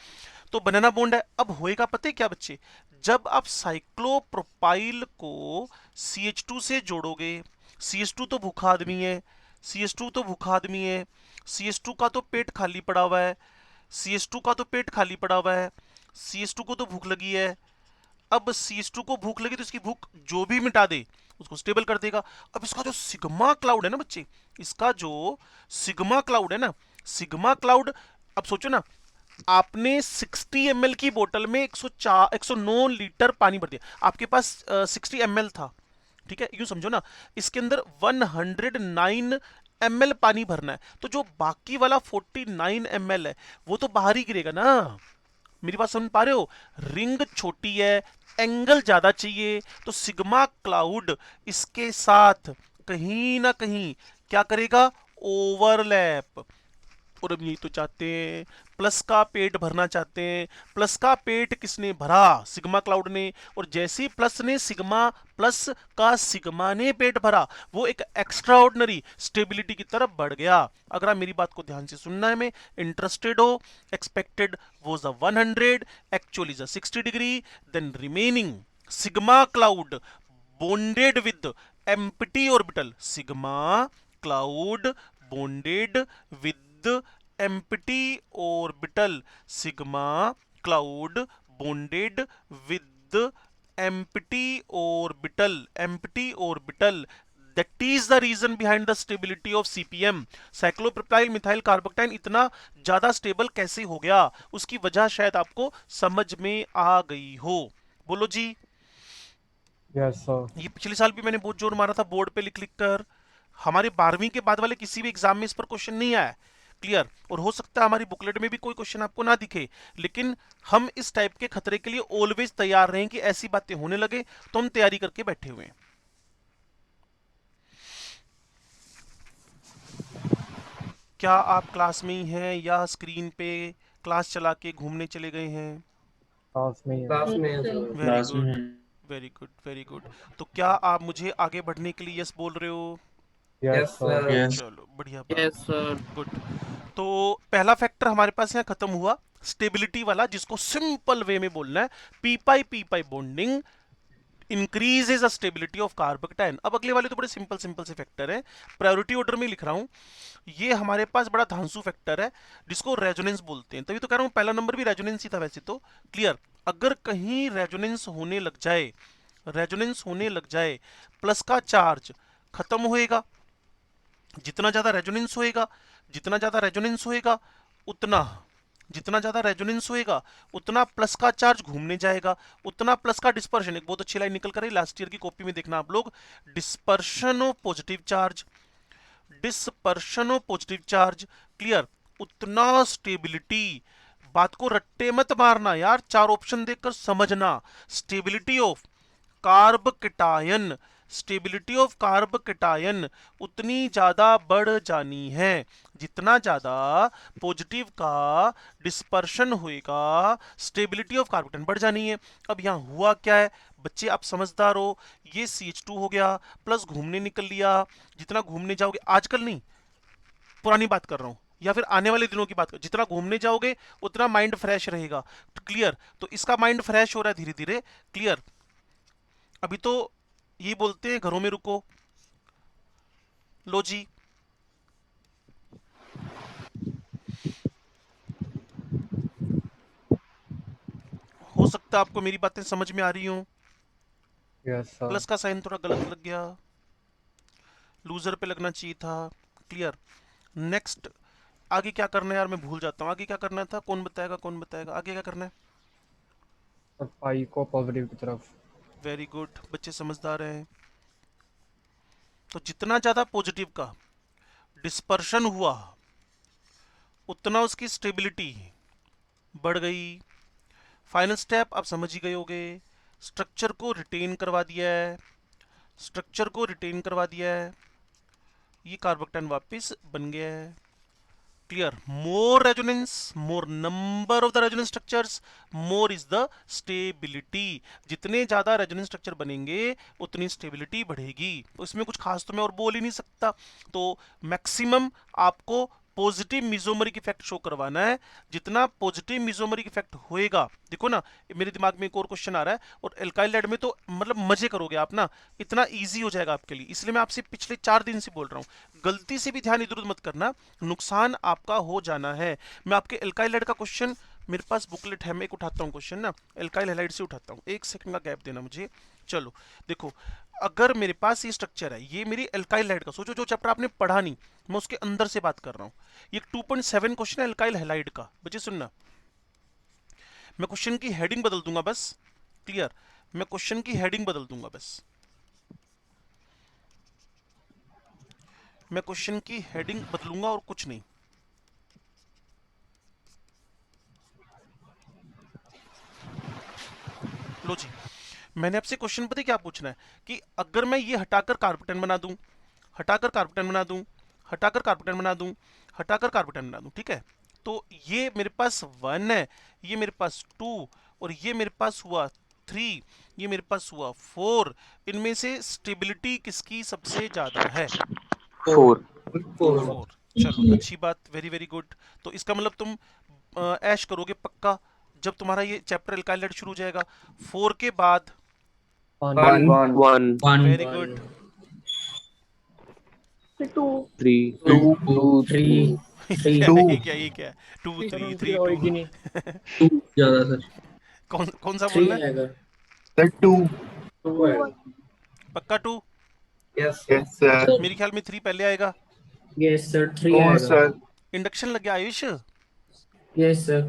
Speaker 4: तो बनाना बॉन्ड है, अब होएगा पता है क्या बच्चे, जब आप साइक्लोप्रोपाइल को CH2 से जोड़ोगे, CH2 तो भूखा आदमी है, CH2 तो भूखा आदमी है, CH2 का तो पेट खाली पड़ा हुआ है, CH2 का तो पेट खाली पड़ा हुआ है, CH2 को तो भूख लगी है। अब CH2 को भूख लगी तो इसकी भूख जो भी मिटा दे उसको स्टेबल कर देगा। अब इसका जो सिग्मा क्लाउड है ना बच्चे, इसका जो सिग्मा क्लाउड है ना, सिग्मा क्लाउड, अब सोचो ना, आपने 60 ml की बोतल में 109 लीटर पानी भर दिया, आपके पास 60 ml था, ठीक है, यूं समझो ना, इसके अंदर 109 ml पानी भरना है, तो जो बाकी वाला 49 ml है वो तो बाहर ही गिरेगा ना। मेरी बात समझ पा रहे हो, रिंग छोटी है, एंगल ज्यादा चाहिए, तो सिग्मा क्लाउड इसके साथ कहीं ना कहीं क्या करेगा, ओवरलैप। और अब यही तो चाहते हैं, प्लस का पेट भरना चाहते हैं, प्लस का पेट किसने भरा, सिग्मा क्लाउड ने, और जैसे ही प्लस ने सिग्मा, प्लस का सिग्मा ने पेट भरा, वो एक एक्स्ट्राऑर्डिनरी स्टेबिलिटी की तरफ बढ़ गया। अगर आप मेरी बात को ध्यान से सुनना है, मैं इंटरेस्टेड हो, expected was a 100, actual is a 60 degree, then remaining sigma cloud bonded with empty orbital, sigma cloud bonded with empty orbital, sigma cloud bonded with empty orbital, empty orbital, that is the reason behind the stability of CPM, cyclopropyl methyl carbocation इतना ज्यादा stable कैसे हो गया, उसकी वजह शायद आपको समझ में आ गई हो। बोलो जी।
Speaker 6: Yes, sir.
Speaker 4: ये पिछले साल भी मैंने बहुत जोर मारा था बोर्ड पे लिख लिख कर, हमारे 12वीं के बाद वाले किसी भी एग्जाम में इस पर क्वेश्चन नहीं आया, क्लियर, और हो सकता है हमारी बुकलेट में भी कोई क्वेश्चन आपको ना दिखे, लेकिन हम इस टाइप के खतरे के लिए ऑलवेज तैयार रहें कि ऐसी बातें होने लगे तो हम तैयारी करके बैठे हुए हैं। क्या आप क्लास में ही हैं या स्क्रीन पे क्लास चला के घूमने चले गए हैं?
Speaker 6: Class में ही है।
Speaker 5: क्लास में है sir.
Speaker 4: Very good, very good, very good. तो क्या आप मुझे आगे बढ़ने के लिए यस बोल रहे हो?
Speaker 6: Yes,
Speaker 5: Yes,
Speaker 6: sir.
Speaker 5: sir.
Speaker 4: चलो बढ़िया बात, गुड। तो पहला फैक्टर हमारे पास यहाँ खत्म हुआ, स्टेबिलिटी वाला, जिसको सिंपल वे में बोलना है, P pi bonding increases the stability of carbocation. अब अगले वाले तो बड़े सिंपल सिंपल से फैक्टर हैं, प्रायोरिटी ऑर्डर में लिख रहा हूं। ये हमारे पास बड़ा धांसू फैक्टर है जिसको रेजोनेंस बोलते हैं, तभी तो कह रहा हूं पहला नंबर भी रेजोनेंस ही था वैसे तो, क्लियर। अगर कहीं रेजोनेंस होने लग जाए, रेजोनेंस होने लग जाए, प्लस का चार्ज खत्म होएगा, जितना ज्यादा रेजोनेंस होएगा, जितना ज्यादा रेजोनेंस होएगा उतना, जितना ज्यादा रेजोनेंस होएगा उतना प्लस का चार्ज घूमने जाएगा, उतना प्लस का डिस्पर्शन, एक बहुत अच्छी लाइन निकल कर लास्ट ईयर की कॉपी में देखना आप लोग, dispersion of positive charge, dispersion of positive charge, clear, उतना स्टेबिलिटी। बात को रट्टे मत मारना यार, चार ऑप्शन देखकर समझना, stability of carbocation stability of carb cation उतनी ज्यादा बढ़ जानी है। जितना ज्यादा पॉजिटिव का डिस्पर्शन होएगा स्टेबिलिटी ऑफ कार्ब कैटायन बढ़ जानी है। अब यहाँ हुआ क्या है बच्चे, आप समझदार हो, ये CH2 हो गया प्लस घूमने निकल लिया। जितना घूमने जाओगे, आजकल नहीं पुरानी बात कर रहा हूं या फिर आने वाले दिनों की बात कर, जितना घूमने जाओगे उतना माइंड फ्रेश रहेगा। क्लियर? तो इसका माइंड फ्रेश हो रहा है धीरे धीरे। क्लियर? अभी तो ये बोलते हैं घरों में रुको। लो जी, हो सकता है आपको मेरी बातें समझ में आ रही हो।
Speaker 6: Yes, sir.
Speaker 4: प्लस का साइन थोड़ा गलत लग गया, लूजर पे लगना चाहिए था। क्लियर? नेक्स्ट, आगे क्या करना है यार, मैं भूल जाता हूँ। आगे क्या करना था, कौन बताएगा, कौन बताएगा आगे क्या करना है?
Speaker 6: और पाई को पॉजिटिव की तरफ।
Speaker 4: वेरी गुड, बच्चे समझदार हैं। तो जितना ज्यादा पॉजिटिव का डिस्पर्शन हुआ उतना उसकी स्टेबिलिटी बढ़ गई। फाइनल स्टेप आप समझ ही गए होगे, स्ट्रक्चर को रिटेन करवा दिया है, स्ट्रक्चर को रिटेन करवा दिया है, ये कार्बोक्टाइन वापस बन गया है। Clear? More resonance, more number of the resonance structures, more is the stability. जितने ज्यादा रेजोनेंस स्ट्रक्चर बनेंगे उतनी स्टेबिलिटी बढ़ेगी। तो इसमें कुछ खास तो मैं और बोल ही नहीं सकता। तो मैक्सिमम आपको पॉजिटिव मिजोमरिक इफेक्ट शो करवाना है। जितना पॉजिटिव मिजोमरिक इफेक्ट होएगा, देखो ना मेरे दिमाग में एक और क्वेश्चन आ रहा है, और एल्काइल लेड में तो मतलब मजे करोगे आप ना, इतना इजी हो जाएगा आपके लिए। इसलिए मैं आपसे पिछले 4 दिन से बोल रहा हूँ, गलती से भी ध्यान इधर उधर मत करना, नुकसान आपका हो जाना है। मैं आपके एल्काइल लेड का क्वेश्चन, मेरे पास बुकलेट है, मैं एक उठाता हूँ क्वेश्चन ना, एल्काइल हैलाइड से उठाता हूँ। 1 सेकंड का गैप देना मुझे। चलो देखो, अगर मेरे पास ये स्ट्रक्चर है, ये मेरी एल्काइल हैलाइड का, सोचो जो चैप्टर आपने पढ़ा नहीं, मैं उसके अंदर से बात कर रहा हूँ। ये 2.7 क्वेश्चन है एल्काइल हैलाइड का। बच्चे सुनना, मैं क्वेश्चन की हेडिंग बदल दूंगा बस। क्लियर? मैं क्वेश्चन की हेडिंग बदल दूंगा बस, मैं क्वेश्चन की हेडिंग बदलूंगा और कुछ नहीं। लो जी, मैंने आपसे क्वेश्चन पता है क्या पूछना है, कि अगर मैं ये हटाकर कार्बोक्टाइन बना दूं, हटाकर कार्बोक्टाइन बना दूं, हटाकर कार्बोक्टाइन बना दूं, हटाकर कार्बोक्टाइन बना दूं, ठीक है, तो ये मेरे पास 1 है, ये मेरे पास 2, और ये मेरे पास हुआ 3, ये मेरे पास हुआ 4। इनमें से स्टेबिलिटी किसकी सबसे ज्यादा है?
Speaker 2: 4।
Speaker 4: 4। चलो अच्छी बात, वेरी वेरी गुड। तो इसका मतलब तुम ऐश करोगे पक्का जब तुम्हारा ये चैप्टर एल्काइल लेड शुरू हो जाएगा। 4 के बाद
Speaker 6: 1
Speaker 2: 1
Speaker 4: वेरी गुड,
Speaker 3: 2
Speaker 2: 3
Speaker 7: 2
Speaker 2: 2
Speaker 7: 3
Speaker 4: ये
Speaker 7: 2
Speaker 4: क्या, ये क्या 2 3
Speaker 6: 3
Speaker 4: 3
Speaker 6: होएगी
Speaker 4: 2?
Speaker 6: नहीं।
Speaker 5: 2 ज्यादा सर,
Speaker 4: कौन सा
Speaker 5: 3
Speaker 4: बोलना है?
Speaker 5: आएगा,
Speaker 7: सर 2
Speaker 5: 2 आएगा।
Speaker 4: पक्का 2?
Speaker 5: यस
Speaker 7: यस सर
Speaker 4: मेरे ख्याल में 3 पहले आएगा।
Speaker 5: यस सर, 3
Speaker 7: ओ
Speaker 5: आएगा।
Speaker 7: सर
Speaker 4: इंडक्शन लग गया Ayush.
Speaker 5: Yes sir,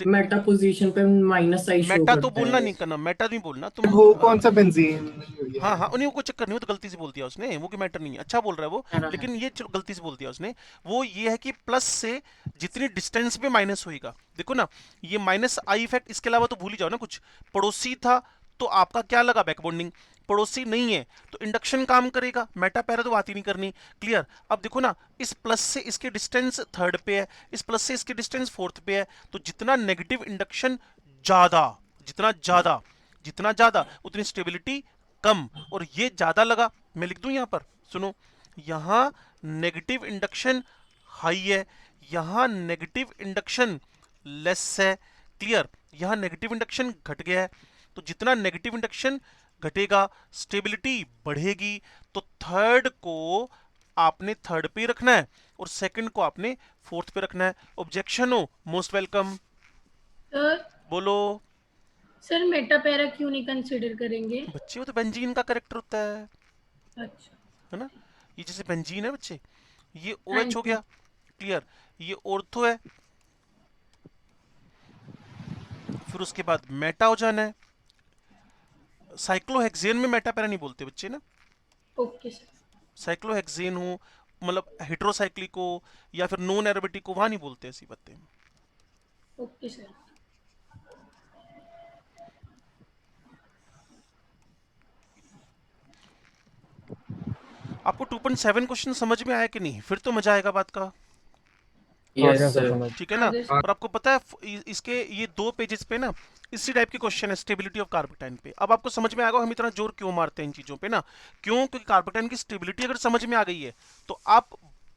Speaker 5: Meta position पे माइनस आई शो
Speaker 4: मेटा तो
Speaker 5: करता
Speaker 4: बोलना
Speaker 5: है।
Speaker 4: नहीं करना, मेटा नहीं बोलना तुम।
Speaker 7: वो कौन सा बेंजीन
Speaker 4: हाँ हाँ, उन्हें कोई चक्कर नहीं, वो तो गलती से बोल दिया उसने, वो कोई मैटर नहीं है, अच्छा बोल रहा है वो,
Speaker 5: हाँ,
Speaker 4: लेकिन ये चलो गलती से बोल दिया उसने। वो ये है कि प्लस से जितनी डिस्टेंस पे माइनस होएगा, देखो ना, ये माइनस आई इफेक्ट, इसके अलावा तो भूल ही जाओ ना कुछ। पड़ोसी था तो आपका क्या लगा, बैकबॉन्डिंग। पड़ोसी नहीं है तो इंडक्शन काम करेगा, मेटा पैरा तो बात ही नहीं करनी। क्लियर? अब देखो ना, इस प्लस से इसके डिस्टेंस 3rd पे है, इस प्लस से इसके डिस्टेंस 4th पे है, तो जितना नेगेटिव इंडक्शन ज्यादा, जितना ज्यादा, जितना ज्यादा उतनी स्टेबिलिटी कम। और ये ज्यादा लगा, मैं लिख दूं यहां पर, सुनो, यहां नेगेटिव इंडक्शन हाई है, यहां नेगेटिव इंडक्शन लेस है। क्लियर? यहां नेगेटिव इंडक्शन घट गया है, तो जितना नेगेटिव इंडक्शन घटेगा स्टेबिलिटी बढ़ेगी। तो 3rd को आपने 3rd पे रखना है और 2nd को आपने 4th पे रखना है। ऑब्जेक्शन हो, मोस्ट वेलकम।
Speaker 3: सर
Speaker 4: बोलो
Speaker 3: सर मेटा पैरा क्यों नहीं कंसीडर करेंगे?
Speaker 4: बच्चे, वो तो बेंजीन का करेक्टर होता है
Speaker 3: अच्छा
Speaker 4: है ना। ये जैसे बेंजीन है बच्चे, ये
Speaker 3: हाँ
Speaker 4: OH हो
Speaker 3: जी।
Speaker 4: गया। क्लियर? ये ऑर्थो है, फिर उसके बाद मेटा हो जाना है। साइक्लोहेक्सेन में मेटा पैरा नहीं बोलते बच्चे ना,
Speaker 3: ओके सर।
Speaker 4: साइक्लोहेक्सेन हो मतलब हेट्रोसाइक्लिक हो या फिर नॉन एरोमेटिक हो, वहां नहीं बोलते ऐसी बातें।
Speaker 3: Okay sir.
Speaker 4: आपको 2.7 क्वेश्चन समझ में आया कि नहीं? फिर तो मजा आएगा बात का,
Speaker 6: आ गया
Speaker 5: यस
Speaker 6: सर
Speaker 5: सर।
Speaker 6: समझ।
Speaker 4: ठीक है ना?
Speaker 3: आगे
Speaker 4: और आपको पता है इसके ये 2 पेजेस पे ना इसी टाइप के क्वेश्चन है स्टेबिलिटी ऑफ कार्बोक्टाइन पे। अब आपको समझ में आएगा हम इतना जोर क्यों मारते हैं इन चीजों पे ना, क्यों? क्योंकि कार्बोक्टाइन की स्टेबिलिटी अगर समझ में आ गई है तो आप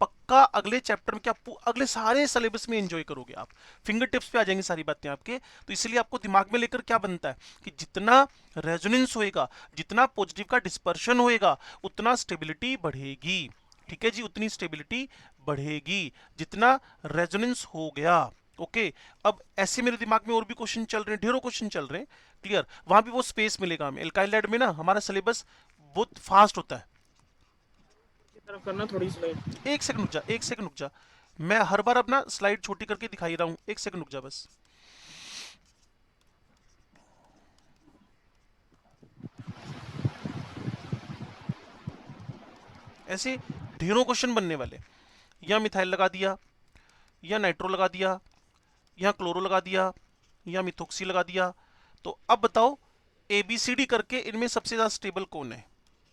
Speaker 4: पक्का अगले चैप्टर में, क्या अगले सारे सिलेबस में एंजॉय करोगे आप, फिंगर टिप्स पे आ जाएंगी सारी बातें आपके। तो इसलिए आपको दिमाग में लेकर क्या बनता है कि जितना रेजोनेंस होएगा, जितना पॉजिटिव का डिस्पर्शन होएगा, उतना स्टेबिलिटी बढ़ेगी, ठीक है जी, उतनी स्टेबिलिटी बढ़ेगी जितना रेजोनेंस हो गया। ओके अब ऐसे मेरे दिमाग में और भी क्वेश्चन चल रहे हैं, ढेरों क्वेश्चन चल रहे हैं, क्लियर? वहां भी वो स्पेस मिलेगा हमें। एल्काइल लैड में ना हमारा सिलेबस बहुत फास्ट होता है।
Speaker 8: तरफ करना थोड़ी स्लाइड।
Speaker 4: एक सेकंड रुक जा, एक सेकंड रुक जा, मैं हर बार अपना स्लाइड छोटी करके दिखाई रहा हूं, एक सेकंड रुक जा बस। ऐसे ढेरों क्वेश्चन बनने वाले। या मिथाइल लगा दिया, या नाइट्रो लगा दिया, या क्लोरो लगा दिया, या मिथोक्सी लगा दिया। तो अब बताओ ABCD करके इनमें सबसे ज्यादा स्टेबल कौन है?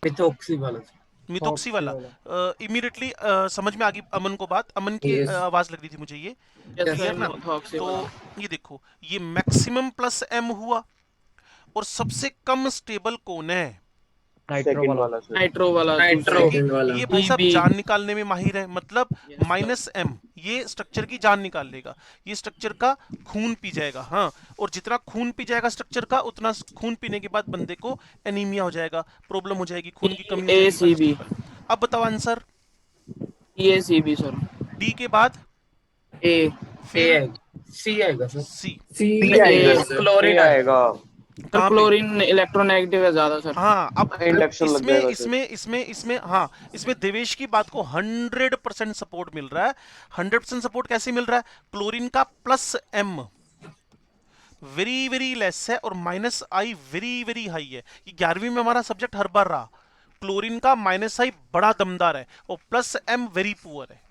Speaker 7: मिथोक्सी वाला।
Speaker 4: मिथोक्सी वाला। इमीडिएटली समझ में आ गई अमन को बात, अमन की
Speaker 5: Yes.
Speaker 4: आवाज लग रही थी मुझे ये, क्लियर ना? तो ये देखो, ये मैक्सिमम प्लस M हुआ, और सबसे कम स्टेबल कौन है?
Speaker 6: नाइट्रो
Speaker 7: सेकंड
Speaker 6: वाला।
Speaker 7: वाला सर।
Speaker 8: नाइट्रो वाला।
Speaker 5: नाइट्रो वाला।
Speaker 4: ये भाई साहब
Speaker 8: EB
Speaker 4: जान निकालने में माहिर है, मतलब
Speaker 8: Yes,
Speaker 4: -M ये स्ट्रक्चर की जान निकाल लेगा, ये स्ट्रक्चर का खून पी जाएगा। हाँ, और जितना खून पी जाएगा स्ट्रक्चर का, उतना खून पीने के बाद बंदे को एनीमिया हो जाएगा, प्रॉब्लम हो जाएगी, खून की कमी हो जाएगी
Speaker 8: ACB
Speaker 4: बॉडी पर। अब बताओ आंसर।
Speaker 8: EACB sir.
Speaker 4: डी के बाद
Speaker 8: A
Speaker 4: फिर
Speaker 7: सी आएगा सर।
Speaker 4: सी।
Speaker 5: सी
Speaker 7: आएगा
Speaker 5: सर।
Speaker 7: क्लोरीन आएगा।
Speaker 8: सर
Speaker 4: कहाँ पे?
Speaker 8: क्लोरीन इलेक्ट्रोनेगेटिव है ज्यादा सर।
Speaker 4: हाँ, अब
Speaker 7: इंडक्शन लग
Speaker 4: इसमें
Speaker 7: जाएगा
Speaker 4: इसमें इसमें इसमें हाँ, इसमें देवेश की बात को 100% सपोर्ट मिल रहा है। 100% सपोर्ट कैसे मिल रहा है? क्लोरीन का +M वेरी वेरी लेस है, और -I वेरी वेरी हाई है। ये 11वीं में हमारा सब्जेक्ट हर बार रहा। क्लोरीन का -I बड़ा दमदार है, और +M वेरी पुअर है।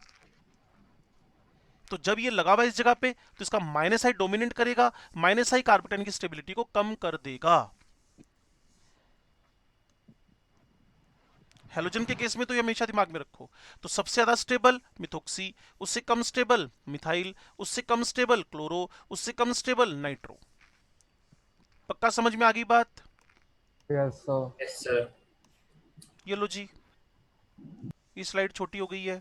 Speaker 4: तो जब ये लगा हुआ इस जगह पे, तो इसका -I डोमिनेट करेगा, -I कार्बोक्टाइन की स्टेबिलिटी को कम कर देगा। हेलोजन के केस में तो ये हमेशा दिमाग में रखो। तो सबसे ज्यादा स्टेबल मिथोक्सी, उससे कम स्टेबल मिथाइल, उससे कम स्टेबल क्लोरो, उससे कम स्टेबल नाइट्रो। पक्का समझ में आ गई बात?
Speaker 6: Yes sir.
Speaker 5: Yes sir.
Speaker 4: ये लो जी, ये स्लाइड छोटी हो गई है,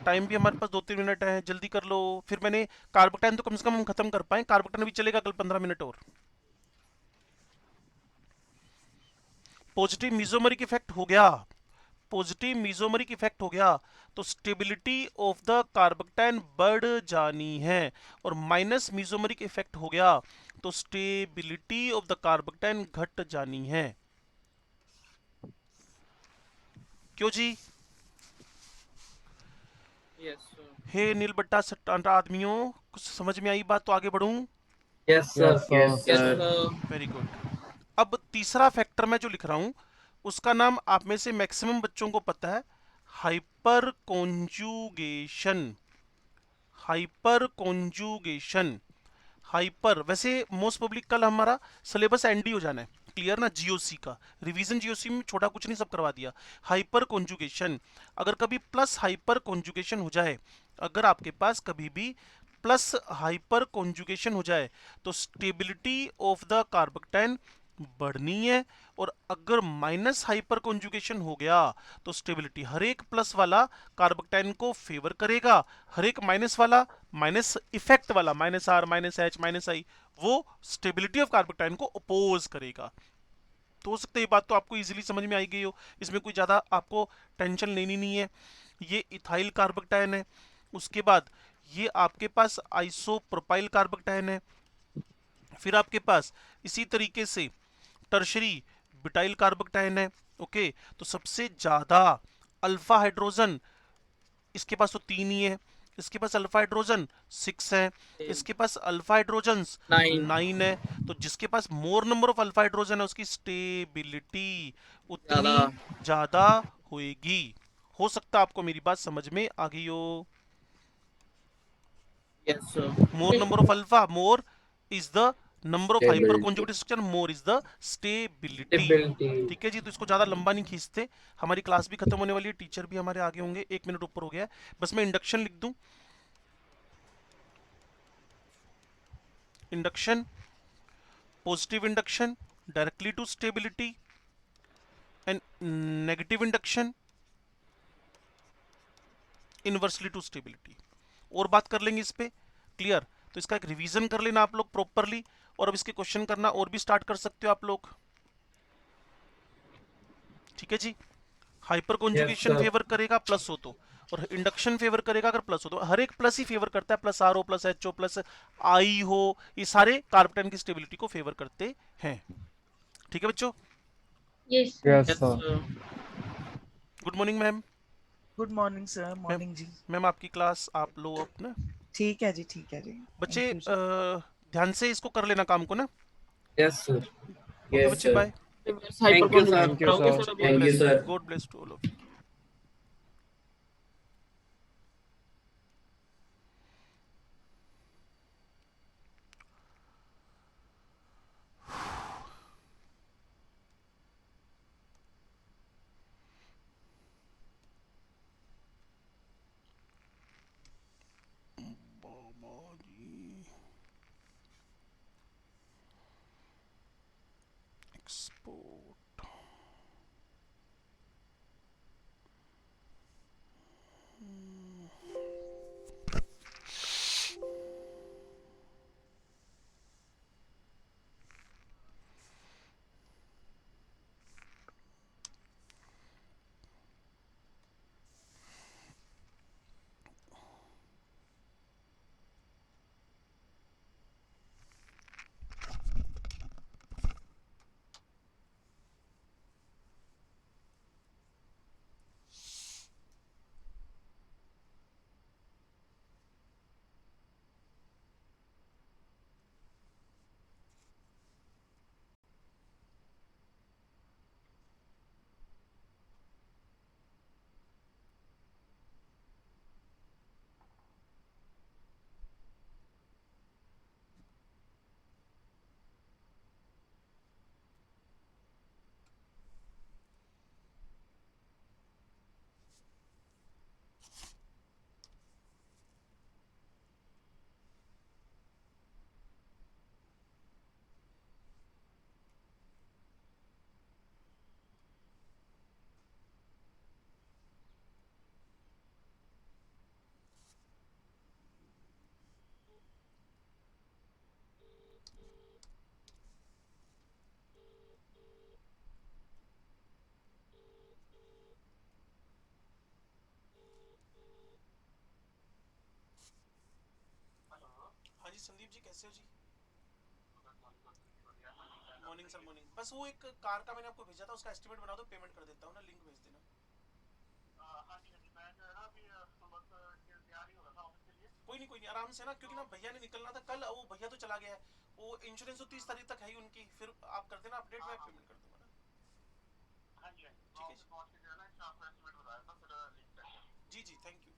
Speaker 4: टाइम भी हमारे पास 2-3 मिनट है, जल्दी कर लो। फिर मैंने कार्बोक्टाइन तो कम से कम हम खत्म कर पाए, कार्बोक्टाइन भी चलेगा कल 15 मिनट और। पॉजिटिव मीजोमरिक इफेक्ट हो गया, पॉजिटिव मीजोमरिक इफेक्ट हो गया, तो स्टेबिलिटी ऑफ द कार्बोक्टाइन बढ़ जानी है, और माइनस मीजोमरिक इफेक्ट हो गया तो स्टेबिलिटी ऑफ द कार्बोक्टाइन घट जानी है। क्यों जी?
Speaker 8: Yes sir.
Speaker 4: हे नील बट्टा सट्टा आदमियों, कुछ समझ में आई बात? तो आगे बढ़ूं?
Speaker 7: Yes sir.
Speaker 5: Yes sir.
Speaker 4: Very good. अब तीसरा फैक्टर मैं जो लिख रहा हूं, उसका नाम आप में से मैक्सिमम बच्चों को पता है, hyper conjugation. Hyper conjugation, hyper, वैसे मोस्ट पब्लिक कल हमारा सिलेबस एंडी हो जाना है, क्लियर ना? जीओसी का रिवीजन, जीओसी में छोटा कुछ नहीं, सब करवा दिया। हाइपर कॉन्जुगेशन, अगर कभी प्लस हाइपर कॉन्जुगेशन हो जाए, अगर आपके पास कभी भी प्लस हाइपर कॉन्जुगेशन हो जाए, तो स्टेबिलिटी ऑफ द कार्बोक्टाइन बढ़नी है, और अगर माइनस हाइपर कॉन्जुगेशन हो गया तो स्टेबिलिटी, हर एक प्लस वाला कार्बोक्टाइन को फेवर करेगा, हर एक माइनस वाला, माइनस इफेक्ट वाला, -R, -H, -I, वो स्टेबिलिटी ऑफ कार्बोक्टाइन को अपोज करेगा। तो हो सकता है ये बात तो आपको इजीली समझ में आई गई हो, इसमें कोई ज्यादा आपको टेंशन लेनी नहीं है। ये इथाइल कार्बोक्टाइन है, उसके बाद ये आपके पास आइसोप्रोपाइल कार्बोक्टाइन है, फिर आपके पास इसी तरीके से टर्शरी ब्यूटाइल कार्बोक्टाइन है। ओके, तो सबसे ज्यादा अल्फा हाइड्रोजन इसके पास तो 3 ही है, इसके पास अल्फा हाइड्रोजन 6 है, इसके पास अल्फा हाइड्रोजन 9 है। तो जिसके पास more number of alpha hydrogen है, उसकी स्टेबिलिटी उतनी ज्यादा होएगी। हो सकता है आपको मेरी बात समझ में आ गई हो।
Speaker 8: Yes sir.
Speaker 4: More number of alpha, more is the number of hyper conjugated structure more is the stability. ठीक है जी, तो इसको ज्यादा लंबा नहीं खींचते, हमारी क्लास भी खत्म होने वाली है, टीचर भी हमारे आगे होंगे, 1 मिनट ऊपर हो गया है, बस मैं इंडक्शन लिख दूं। Induction, positive induction directly to stability and negative induction inversely to stability. और बात कर लेंगे इस पे, क्लियर? तो इसका एक रिवीजन कर लेना आप लोग प्रॉपरली, और अब इसके क्वेश्चन करना और भी स्टार्ट कर सकते हो आप लोग। ठीक है जी, हाइपर कॉन्जुगेशन फेवर करेगा प्लस हो तो, और इंडक्शन फेवर करेगा अगर प्लस हो तो। हर एक प्लस ही फेवर करता है, प्लस आर हो, प्लस एच हो, प्लस आई हो, ये सारे कार्बन की स्टेबिलिटी को फेवर करते हैं। ठीक है बच्चों?
Speaker 3: Yes
Speaker 6: Yes,
Speaker 8: Yes,
Speaker 6: sir.
Speaker 8: sir.
Speaker 4: Good morning ma'am.
Speaker 9: Good morning sir. Morning जी।
Speaker 4: मैम आपकी क्लास आप लो अपना।
Speaker 9: ठीक है जी, ठीक है जी।
Speaker 4: बच्चे
Speaker 9: Thank you, sir.
Speaker 4: ध्यान से इसको कर लेना काम को ना।
Speaker 5: Yes sir.
Speaker 4: ओके बच्चे, bye.
Speaker 8: Thank you, sir.
Speaker 6: Thank you, sir.
Speaker 5: Thank you, sir.
Speaker 4: God bless to all of you. Export, हाँ जी संदीप जी, कैसे हो जी? Morning sir, morning. बस वो एक कार का मैंने आपको भेजा था, उसका एस्टिमेट बना दो, पेमेंट कर देता हूँ ना, लिंक भेज देना। कोई नहीं आराम से ना, क्योंकि ना भैया ने निकलना था कल, वो भैया तो चला गया है, वो इंश्योरेंस तो 30 तारीख तक है ही उनकी, फिर आप कर देना अपडेट, मैं पेमेंट कर दूंगा ना। ठीक है जी, जी जी, थैंक यू।